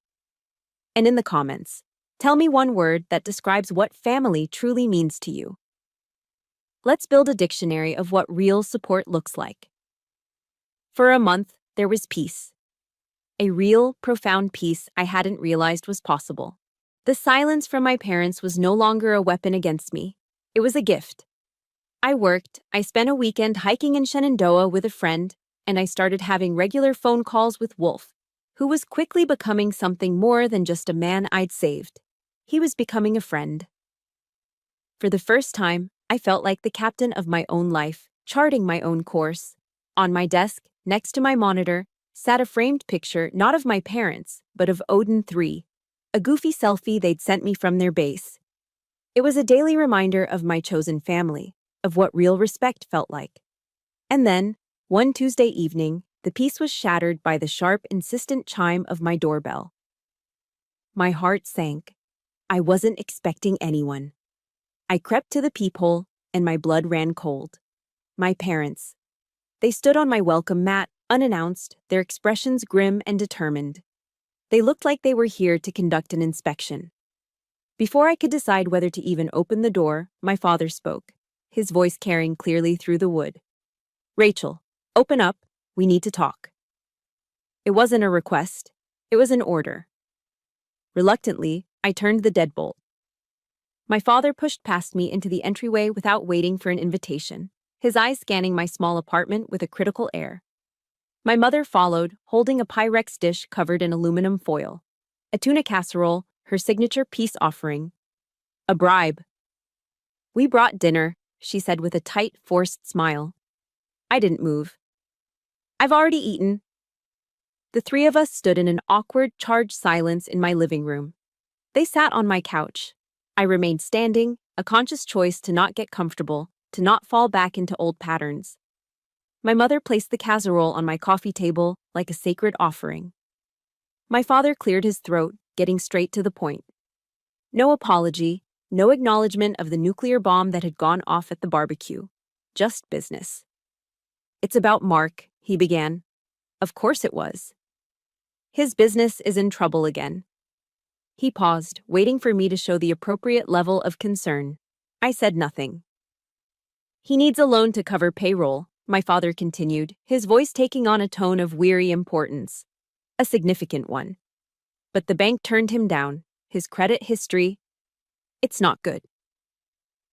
And in the comments, tell me one word that describes what family truly means to you. Let's build a dictionary of what real support looks like. For a month, there was peace. A real, profound peace I hadn't realized was possible. The silence from my parents was no longer a weapon against me. It was a gift. I worked, I spent a weekend hiking in Shenandoah with a friend, and I started having regular phone calls with Wolf, who was quickly becoming something more than just a man I'd saved. He was becoming a friend. For the first time, I felt like the captain of my own life, charting my own course. On my desk, next to my monitor, sat a framed picture not of my parents, but of Odin 3, a goofy selfie they'd sent me from their base. It was a daily reminder of my chosen family, of what real respect felt like. And then, one Tuesday evening, the peace was shattered by the sharp, insistent chime of my doorbell. My heart sank. I wasn't expecting anyone. I crept to the peephole, and my blood ran cold. My parents. They stood on my welcome mat, unannounced, their expressions grim and determined. They looked like they were here to conduct an inspection. Before I could decide whether to even open the door, my father spoke, his voice carrying clearly through the wood. Rachel, open up, we need to talk. It wasn't a request, it was an order. Reluctantly, I turned the deadbolt. My father pushed past me into the entryway without waiting for an invitation, his eyes scanning my small apartment with a critical air. My mother followed, holding a Pyrex dish covered in aluminum foil. A tuna casserole, her signature peace offering. A bribe. We brought dinner, she said with a tight, forced smile. I didn't move. I've already eaten. The 3 of us stood in an awkward, charged silence in my living room. They sat on my couch. I remained standing, a conscious choice to not get comfortable, to not fall back into old patterns. My mother placed the casserole on my coffee table like a sacred offering. My father cleared his throat, getting straight to the point. No apology, no acknowledgement of the nuclear bomb that had gone off at the barbecue. Just business. It's about Mark, he began. Of course it was. His business is in trouble again. He paused, waiting for me to show the appropriate level of concern. I said nothing. He needs a loan to cover payroll, my father continued, his voice taking on a tone of weary importance. A significant one. But the bank turned him down, his credit history. It's not good.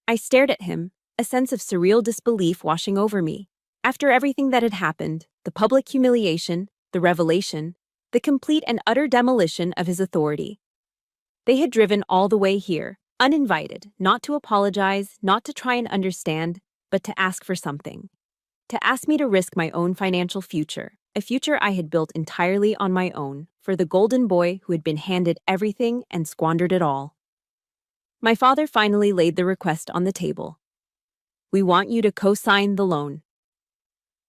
I stared at him, a sense of surreal disbelief washing over me. After everything that had happened, the public humiliation, the revelation, the complete and utter demolition of his authority. They had driven all the way here, uninvited, not to apologize, not to try and understand, but to ask for something. To ask me to risk my own financial future, a future I had built entirely on my own, for the golden boy who had been handed everything and squandered it all. My father finally laid the request on the table. We want you to co-sign the loan.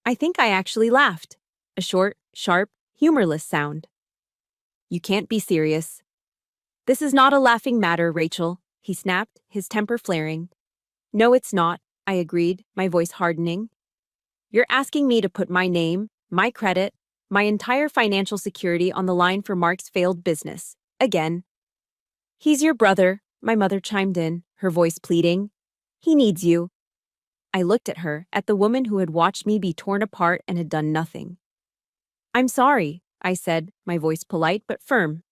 I think I actually laughed. A short, sharp, humorless sound. You can't be serious. This is not a laughing matter, Rachel, he snapped, his temper flaring. No, it's not, I agreed, my voice hardening. You're asking me to put my name, my credit, my entire financial security on the line for Mark's failed business. Again. He's your brother, my mother chimed in, her voice pleading. He needs you. I looked at her, at the woman who had watched me be torn apart and had done nothing. I'm sorry, I said, my voice polite but firm.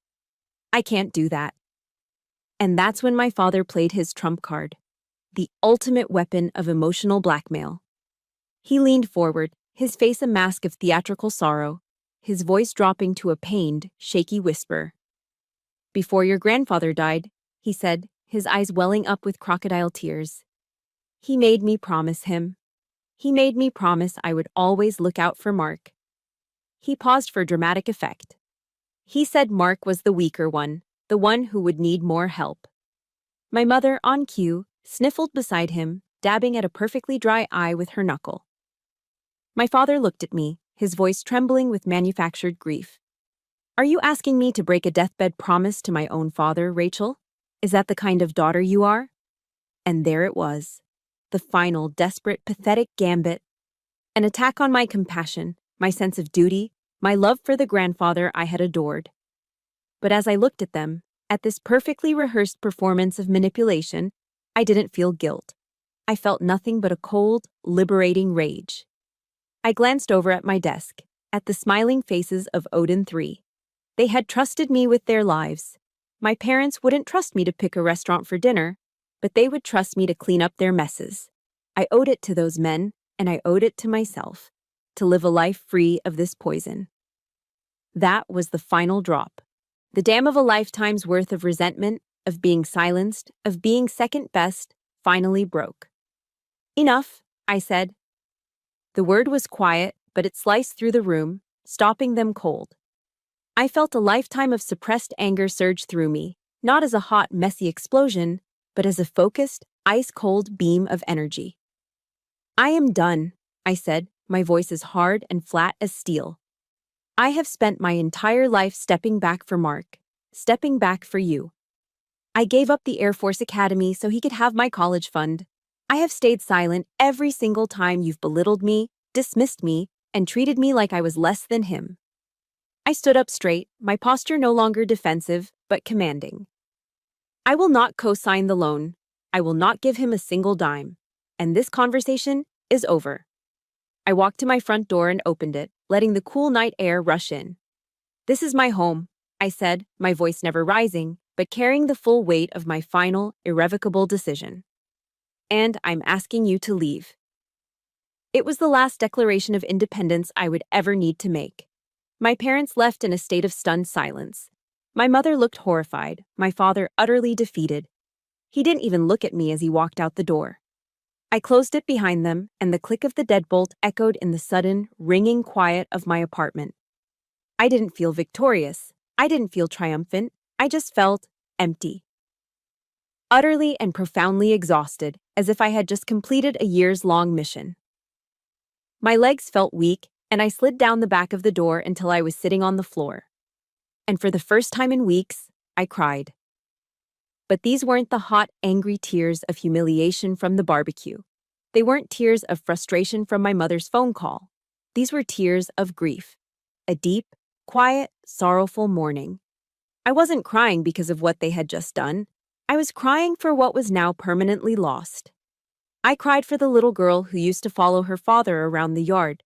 I can't do that. And that's when my father played his trump card, the ultimate weapon of emotional blackmail. He leaned forward, his face a mask of theatrical sorrow, his voice dropping to a pained, shaky whisper. Before your grandfather died, he said, his eyes welling up with crocodile tears. He made me promise him. He made me promise I would always look out for Mark. He paused for dramatic effect. He said Mark was the weaker one, the one who would need more help. My mother, on cue, sniffled beside him, dabbing at a perfectly dry eye with her knuckle. My father looked at me, his voice trembling with manufactured grief. Are you asking me to break a deathbed promise to my own father, Rachel? Is that the kind of daughter you are? And there it was. The final, desperate, pathetic gambit. An attack on my compassion, my sense of duty, my love for the grandfather I had adored. But as I looked at them, at this perfectly rehearsed performance of manipulation, I didn't feel guilt. I felt nothing but a cold, liberating rage. I glanced over at my desk, at the smiling faces of Odin 3. They had trusted me with their lives. My parents wouldn't trust me to pick a restaurant for dinner, but they would trust me to clean up their messes. I owed it to those men, and I owed it to myself, to live a life free of this poison. That was the final drop. The dam of a lifetime's worth of resentment, of being silenced, of being second best, finally broke. Enough, I said. The word was quiet, but it sliced through the room, stopping them cold. I felt a lifetime of suppressed anger surge through me, not as a hot, messy explosion, but as a focused, ice-cold beam of energy. I am done, I said, my voice as hard and flat as steel. I have spent my entire life stepping back for Mark, stepping back for you. I gave up the Air Force Academy so he could have my college fund. I have stayed silent every single time you've belittled me, dismissed me, and treated me like I was less than him. I stood up straight, my posture no longer defensive, but commanding. I will not co-sign the loan. I will not give him a single dime. And this conversation is over. I walked to my front door and opened it, letting the cool night air rush in. This is my home, I said, my voice never rising, but carrying the full weight of my final, irrevocable decision. And I'm asking you to leave. It was the last declaration of independence I would ever need to make. My parents left in a state of stunned silence. My mother looked horrified, my father utterly defeated. He didn't even look at me as he walked out the door. I closed it behind them, and the click of the deadbolt echoed in the sudden, ringing quiet of my apartment. I didn't feel victorious. I didn't feel triumphant. I just felt empty. Utterly and profoundly exhausted, as if I had just completed a years-long mission. My legs felt weak, and I slid down the back of the door until I was sitting on the floor. And for the first time in weeks, I cried. But these weren't the hot, angry tears of humiliation from the barbecue. They weren't tears of frustration from my mother's phone call. These were tears of grief. A deep, quiet, sorrowful mourning. I wasn't crying because of what they had just done. I was crying for what was now permanently lost. I cried for the little girl who used to follow her father around the yard,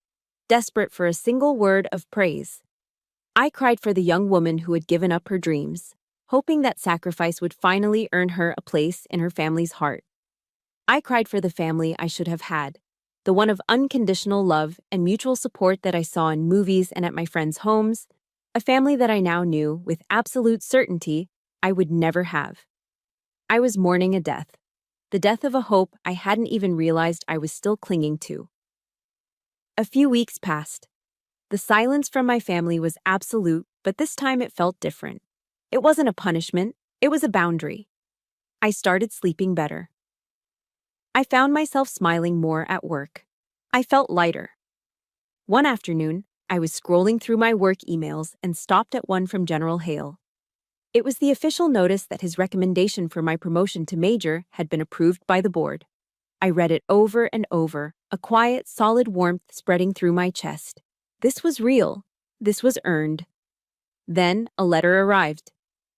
desperate for a single word of praise. I cried for the young woman who had given up her dreams, hoping that sacrifice would finally earn her a place in her family's heart. I cried for the family I should have had, the one of unconditional love and mutual support that I saw in movies and at my friends' homes, a family that I now knew with absolute certainty I would never have. I was mourning a death, the death of a hope I hadn't even realized I was still clinging to. A few weeks passed. The silence from my family was absolute, but this time it felt different. It wasn't a punishment, it was a boundary. I started sleeping better. I found myself smiling more at work. I felt lighter. One afternoon, I was scrolling through my work emails and stopped at one from General Hale. It was the official notice that his recommendation for my promotion to major had been approved by the board. I read it over and over, a quiet, solid warmth spreading through my chest. This was real. This was earned. Then a letter arrived.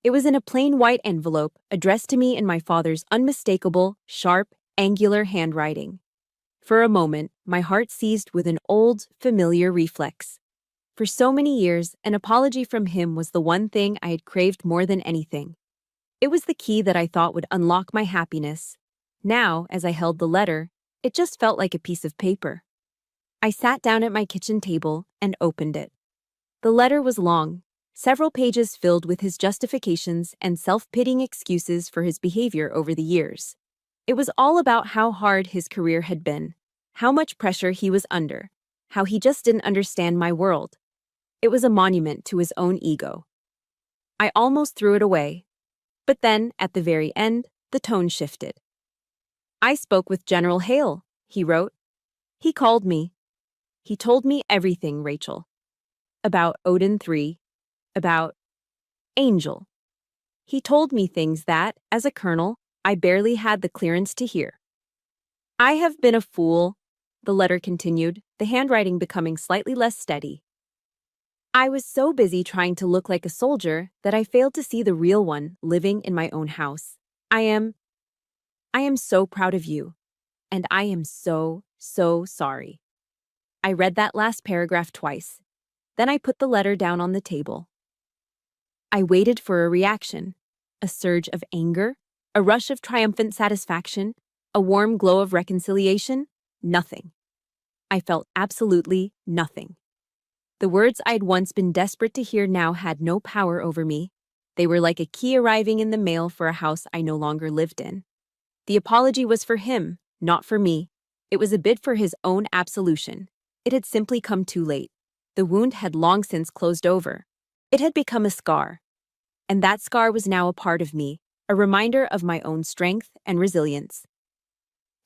It was in a plain white envelope, addressed to me in my father's unmistakable, sharp, angular handwriting. For a moment, my heart seized with an old, familiar reflex. For so many years, an apology from him was the one thing I had craved more than anything. It was the key that I thought would unlock my happiness. Now, as I held the letter, it just felt like a piece of paper. I sat down at my kitchen table and opened it. The letter was long, several pages filled with his justifications and self-pitying excuses for his behavior over the years. It was all about how hard his career had been, how much pressure he was under, how he just didn't understand my world. It was a monument to his own ego. I almost threw it away. But then, at the very end, the tone shifted. "I spoke with General Hale," he wrote. "He called me. He told me everything, Rachel. About Odin 3, about Angel. He told me things that, as a colonel, I barely had the clearance to hear. I have been a fool," the letter continued, the handwriting becoming slightly less steady. "I was so busy trying to look like a soldier that I failed to see the real one living in my own house. I am so proud of you, and I am so sorry." I read that last paragraph twice. Then I put the letter down on the table. I waited for a reaction, a surge of anger, a rush of triumphant satisfaction, a warm glow of reconciliation. Nothing. I felt absolutely nothing. The words I'd once been desperate to hear now had no power over me. They were like a key arriving in the mail for a house I no longer lived in. The apology was for him, not for me. It was a bid for his own absolution. It had simply come too late. The wound had long since closed over. It had become a scar. And that scar was now a part of me, a reminder of my own strength and resilience.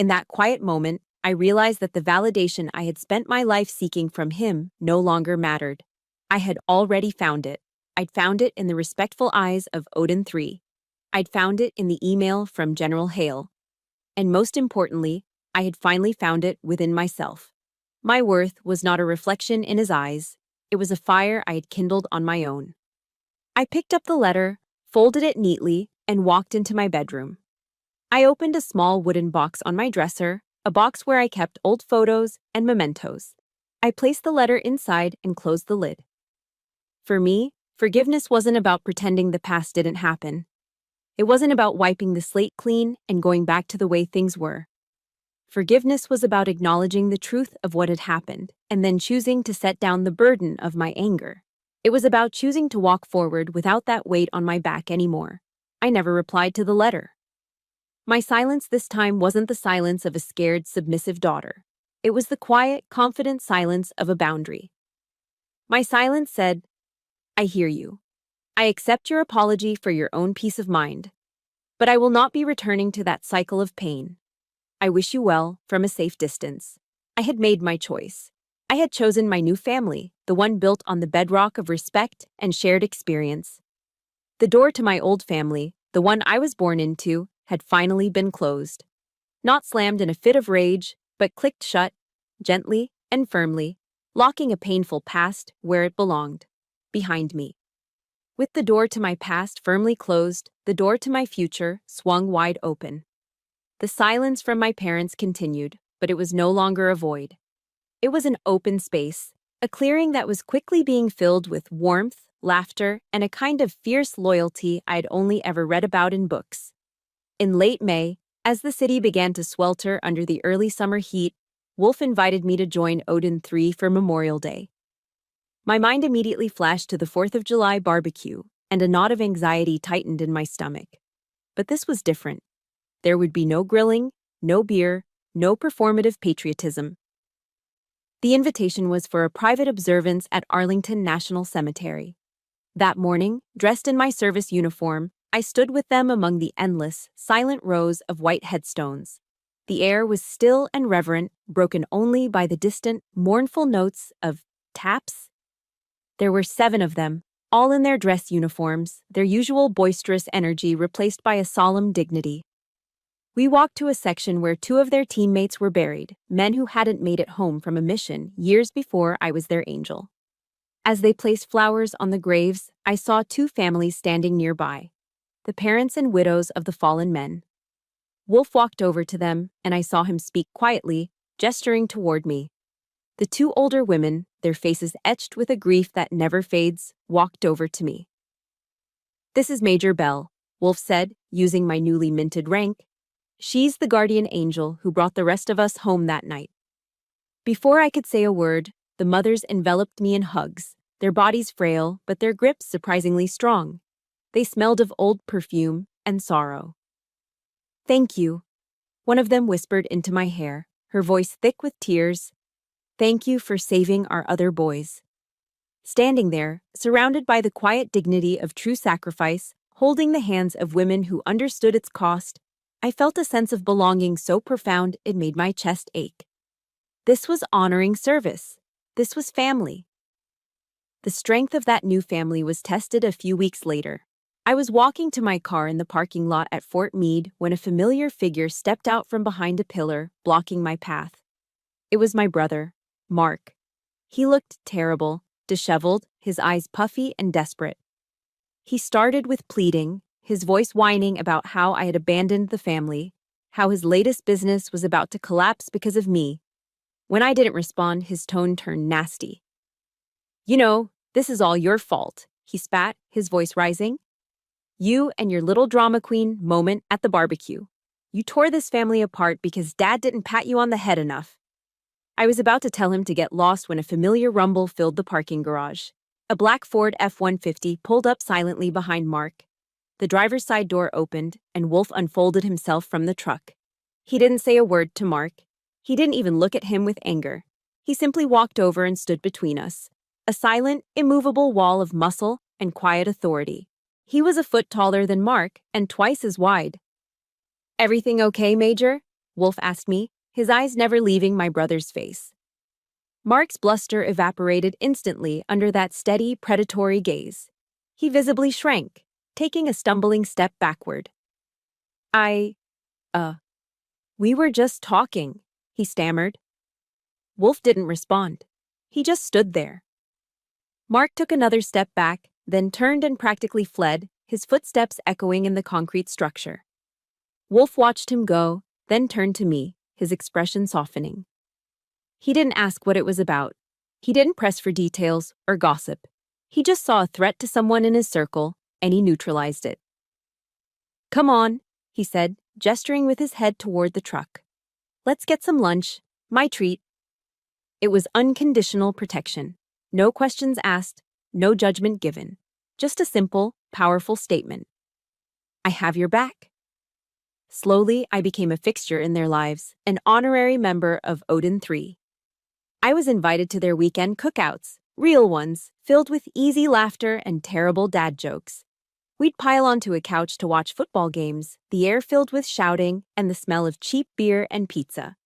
In that quiet moment, I realized that the validation I had spent my life seeking from him no longer mattered. I had already found it. I'd found it in the respectful eyes of Odin 3. I'd found it in the email from General Hale. And most importantly, I had finally found it within myself. My worth was not a reflection in his eyes. It was a fire I had kindled on my own. I picked up the letter, folded it neatly, and walked into my bedroom. I opened a small wooden box on my dresser, a box where I kept old photos and mementos. I placed the letter inside and closed the lid. For me, forgiveness wasn't about pretending the past didn't happen. It wasn't about wiping the slate clean and going back to the way things were. Forgiveness was about acknowledging the truth of what had happened and then choosing to set down the burden of my anger. It was about choosing to walk forward without that weight on my back anymore. I never replied to the letter. My silence this time wasn't the silence of a scared, submissive daughter. It was the quiet, confident silence of a boundary. My silence said, "I hear you. I accept your apology for your own peace of mind. But I will not be returning to that cycle of pain. I wish you well from a safe distance." I had made my choice. I had chosen my new family, the one built on the bedrock of respect and shared experience. The door to my old family, the one I was born into, had finally been closed. Not slammed in a fit of rage, but clicked shut, gently and firmly, locking a painful past where it belonged, behind me. With the door to my past firmly closed, the door to my future swung wide open. The silence from my parents continued, but it was no longer a void. It was an open space, a clearing that was quickly being filled with warmth, laughter, and a kind of fierce loyalty I'd only ever read about in books. In late May, as the city began to swelter under the early summer heat, Wolf invited me to join Odin 3 for Memorial Day. My mind immediately flashed to the 4th of July barbecue, and a knot of anxiety tightened in my stomach. But this was different. There would be no grilling, no beer, no performative patriotism. The invitation was for a private observance at Arlington National Cemetery. That morning, dressed in my service uniform, I stood with them among the endless, silent rows of white headstones. The air was still and reverent, broken only by the distant, mournful notes of taps. There were 7 of them, all in their dress uniforms, their usual boisterous energy replaced by a solemn dignity. We walked to a section where 2 of their teammates were buried, men who hadn't made it home from a mission years before I was their angel. As they placed flowers on the graves, I saw 2 families standing nearby, the parents and widows of the fallen men. Wolf walked over to them, and I saw him speak quietly, gesturing toward me. The 2 older women, their faces etched with a grief that never fades, walked over to me. "This is Major Bell," Wolf said, using my newly minted rank. "She's the guardian angel who brought the rest of us home that night." Before I could say a word, the mothers enveloped me in hugs, their bodies frail, but their grips surprisingly strong. They smelled of old perfume and sorrow. "Thank you," one of them whispered into my hair, her voice thick with tears. "Thank you for saving our other boys." Standing there, surrounded by the quiet dignity of true sacrifice, holding the hands of women who understood its cost, I felt a sense of belonging so profound it made my chest ache. This was honoring service. This was family. The strength of that new family was tested a few weeks later. I was walking to my car in the parking lot at Fort Meade when a familiar figure stepped out from behind a pillar, blocking my path. It was my brother, Mark. He looked terrible, disheveled, his eyes puffy and desperate. He started with pleading, his voice whining about how I had abandoned the family, how his latest business was about to collapse because of me. When I didn't respond, his tone turned nasty. "You know, this is all your fault," he spat, his voice rising. "You and your little drama queen moment at the barbecue. You tore this family apart because Dad didn't pat you on the head enough." I was about to tell him to get lost when a familiar rumble filled the parking garage. A black Ford F-150 pulled up silently behind Mark. The driver's side door opened, and Wolf unfolded himself from the truck. He didn't say a word to Mark. He didn't even look at him with anger. He simply walked over and stood between us, a silent, immovable wall of muscle and quiet authority. He was a foot taller than Mark and twice as wide. "Everything okay, Major?" Wolf asked me, his eyes never leaving my brother's face. Mark's bluster evaporated instantly under that steady, predatory gaze. He visibly shrank, taking a stumbling step backward. We were just talking," he stammered. Wolf didn't respond. He just stood there. Mark took another step back, then turned and practically fled, his footsteps echoing in the concrete structure. Wolf watched him go, then turned to me, his expression softening. He didn't ask what it was about. He didn't press for details or gossip. He just saw a threat to someone in his circle, and he neutralized it. "Come on," he said, gesturing with his head toward the truck. "Let's get some lunch. My treat." It was unconditional protection. No questions asked, no judgment given. Just a simple, powerful statement. "I have your back." Slowly, I became a fixture in their lives, an honorary member of Odin 3. I was invited to their weekend cookouts, real ones, filled with easy laughter and terrible dad jokes. We'd pile onto a couch to watch football games, the air filled with shouting and the smell of cheap beer and pizza.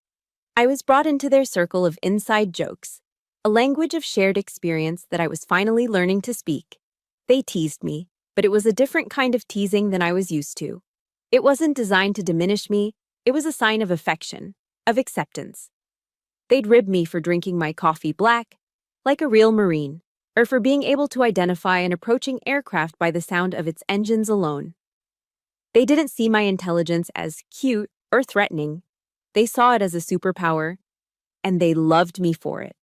I was brought into their circle of inside jokes, a language of shared experience that I was finally learning to speak. They teased me, but it was a different kind of teasing than I was used to. It wasn't designed to diminish me, it was a sign of affection, of acceptance. They'd rib me for drinking my coffee black, like a real Marine, or for being able to identify an approaching aircraft by the sound of its engines alone. They didn't see my intelligence as cute or threatening. They saw it as a superpower, and they loved me for it.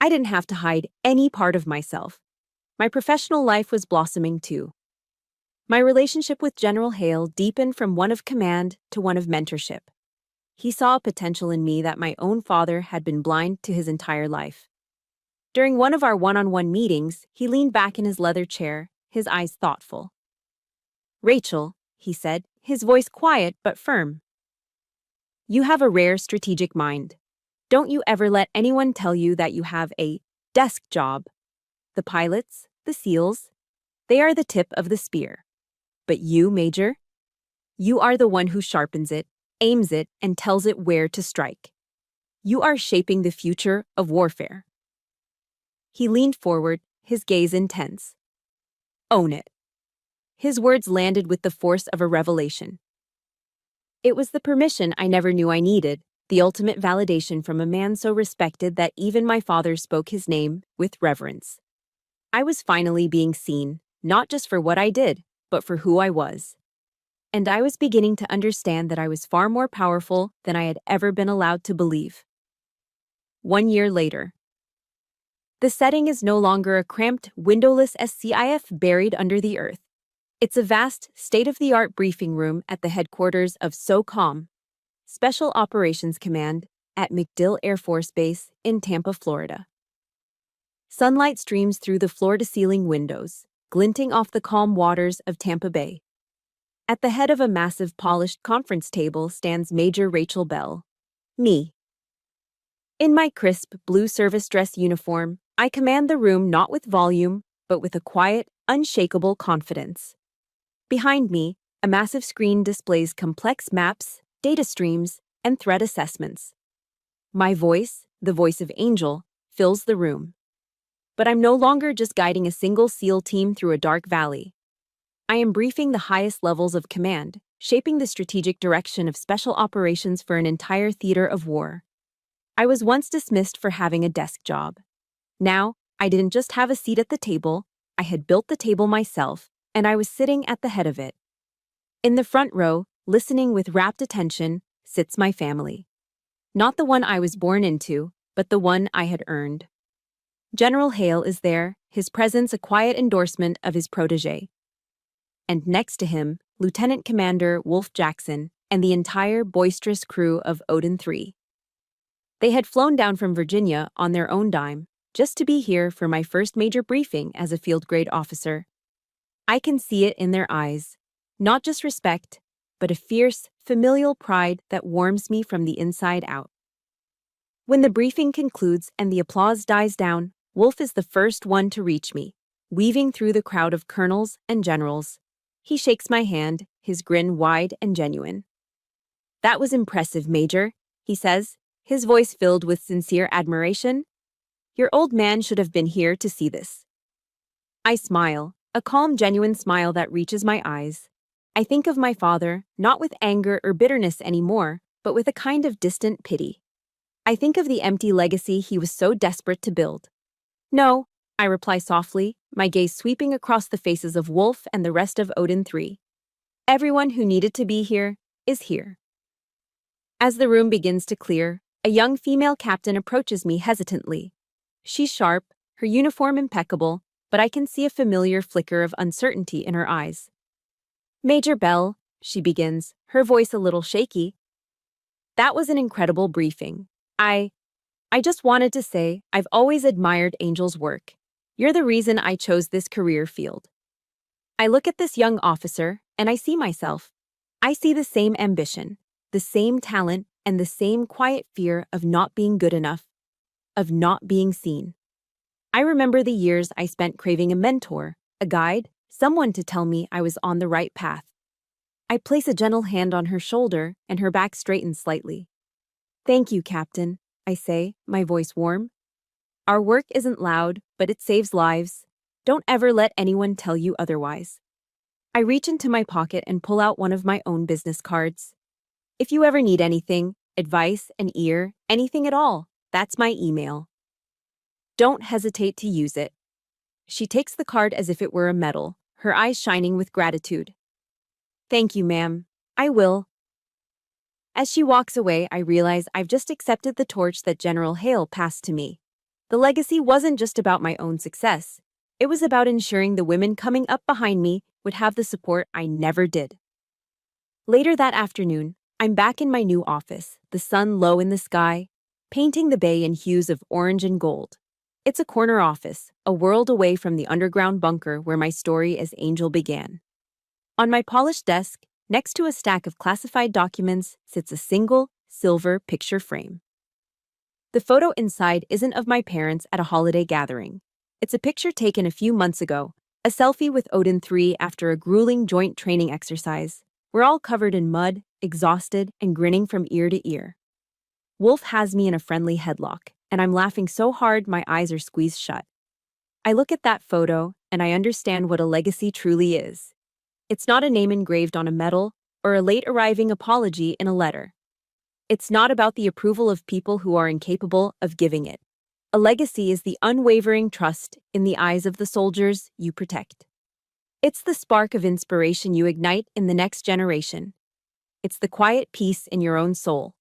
I didn't have to hide any part of myself. My professional life was blossoming too. My relationship with General Hale deepened from one of command to one of mentorship. He saw a potential in me that my own father had been blind to his entire life. During one of our one-on-one meetings, he leaned back in his leather chair, his eyes thoughtful. "Rachel," he said, his voice quiet but firm. "You have a rare strategic mind. Don't you ever let anyone tell you that you have a desk job. The pilots, the SEALs, they are the tip of the spear. But you, Major, you are the one who sharpens it, aims it, and tells it where to strike. You are shaping the future of warfare. He leaned forward, his gaze intense. Own it. His words landed with the force of a revelation. It was the permission I never knew I needed, the ultimate validation from a man so respected that even my father spoke his name with reverence. I was finally being seen, not just for what I did, but for who I was. And I was beginning to understand that I was far more powerful than I had ever been allowed to believe. 1 year later. The setting is no longer a cramped, windowless SCIF buried under the earth. It's a vast, state-of-the-art briefing room at the headquarters of SOCOM, Special Operations Command, at MacDill Air Force Base in Tampa, Florida. Sunlight streams through the floor-to-ceiling windows, glinting off the calm waters of Tampa Bay. At the head of a massive polished conference table stands Major Rachel Bell, me. In my crisp blue service dress uniform, I command the room not with volume, but with a quiet, unshakable confidence. Behind me, a massive screen displays complex maps, data streams, and threat assessments. My voice, the voice of Angel, fills the room. But I'm no longer just guiding a single SEAL team through a dark valley. I am briefing the highest levels of command, shaping the strategic direction of special operations for an entire theater of war. I was once dismissed for having a desk job. Now, I didn't just have a seat at the table, I had built the table myself, and I was sitting at the head of it. In the front row, listening with rapt attention, sits my family. Not the one I was born into, but the one I had earned. General Hale is there, his presence a quiet endorsement of his protégé. And next to him, Lieutenant Commander Wolf Jackson and the entire boisterous crew of Odin 3. They had flown down from Virginia on their own dime, just to be here for my first major briefing as a field-grade officer. I can see it in their eyes, not just respect, but a fierce, familial pride that warms me from the inside out. When the briefing concludes and the applause dies down, Wolf is the first one to reach me, weaving through the crowd of colonels and generals. He shakes my hand, his grin wide and genuine. That was impressive, Major, he says, his voice filled with sincere admiration. Your old man should have been here to see this. I smile, a calm, genuine smile that reaches my eyes. I think of my father, not with anger or bitterness anymore, but with a kind of distant pity. I think of the empty legacy he was so desperate to build. No, I reply softly, my gaze sweeping across the faces of Wolf and the rest of Odin 3. Everyone who needed to be here is here. As the room begins to clear, a young female captain approaches me hesitantly. She's sharp, her uniform impeccable, but I can see a familiar flicker of uncertainty in her eyes. Major Bell, she begins, her voice a little shaky. That was an incredible briefing. I just wanted to say I've always admired Angel's work. You're the reason I chose this career field. I look at this young officer, and I see myself. I see the same ambition, the same talent, and the same quiet fear of not being good enough, of not being seen. I remember the years I spent craving a mentor, a guide, someone to tell me I was on the right path. I place a gentle hand on her shoulder, and her back straightens slightly. Thank you, Captain, I say, my voice warm. Our work isn't loud, but it saves lives. Don't ever let anyone tell you otherwise. I reach into my pocket and pull out one of my own business cards. If you ever need anything, advice, an ear, anything at all, that's my email. Don't hesitate to use it. She takes the card as if it were a medal, her eyes shining with gratitude. Thank you, ma'am. I will. As she walks away, I realize I've just accepted the torch that General Hale passed to me. The legacy wasn't just about my own success. It was about ensuring the women coming up behind me would have the support I never did. Later that afternoon, I'm back in my new office, the sun low in the sky, painting the bay in hues of orange and gold. It's a corner office, a world away from the underground bunker where my story as Angel began. On my polished desk, next to a stack of classified documents, sits a single, silver picture frame. The photo inside isn't of my parents at a holiday gathering. It's a picture taken a few months ago, a selfie with Odin 3 after a grueling joint training exercise. We're all covered in mud, exhausted and grinning from ear to ear. Wolf has me in a friendly headlock, and I'm laughing so hard my eyes are squeezed shut. I look at that photo, and I understand what a legacy truly is. It's not a name engraved on a medal or a late-arriving apology in a letter. It's not about the approval of people who are incapable of giving it. A legacy is the unwavering trust in the eyes of the soldiers you protect. It's the spark of inspiration you ignite in the next generation. It's the quiet peace in your own soul,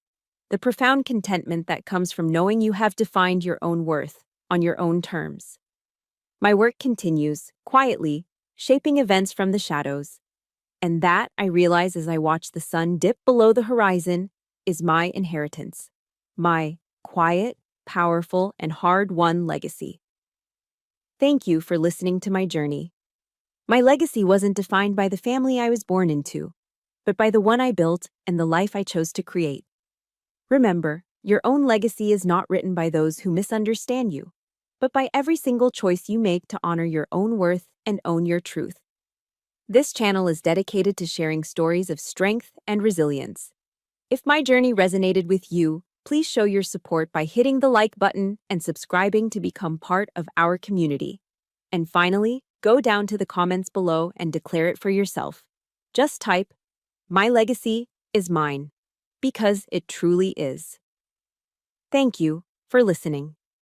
the profound contentment that comes from knowing you have defined your own worth on your own terms. My work continues, quietly, shaping events from the shadows. And that, I realize as I watch the sun dip below the horizon, is my inheritance. My quiet, powerful, and hard-won legacy. Thank you for listening to my journey. My legacy wasn't defined by the family I was born into, but by the one I built and the life I chose to create. Remember, your own legacy is not written by those who misunderstand you, but by every single choice you make to honor your own worth and own your truth. This channel is dedicated to sharing stories of strength and resilience. If my journey resonated with you, please show your support by hitting the like button and subscribing to become part of our community. And finally, go down to the comments below and declare it for yourself. Just type, "My legacy is mine," because it truly is. Thank you for listening.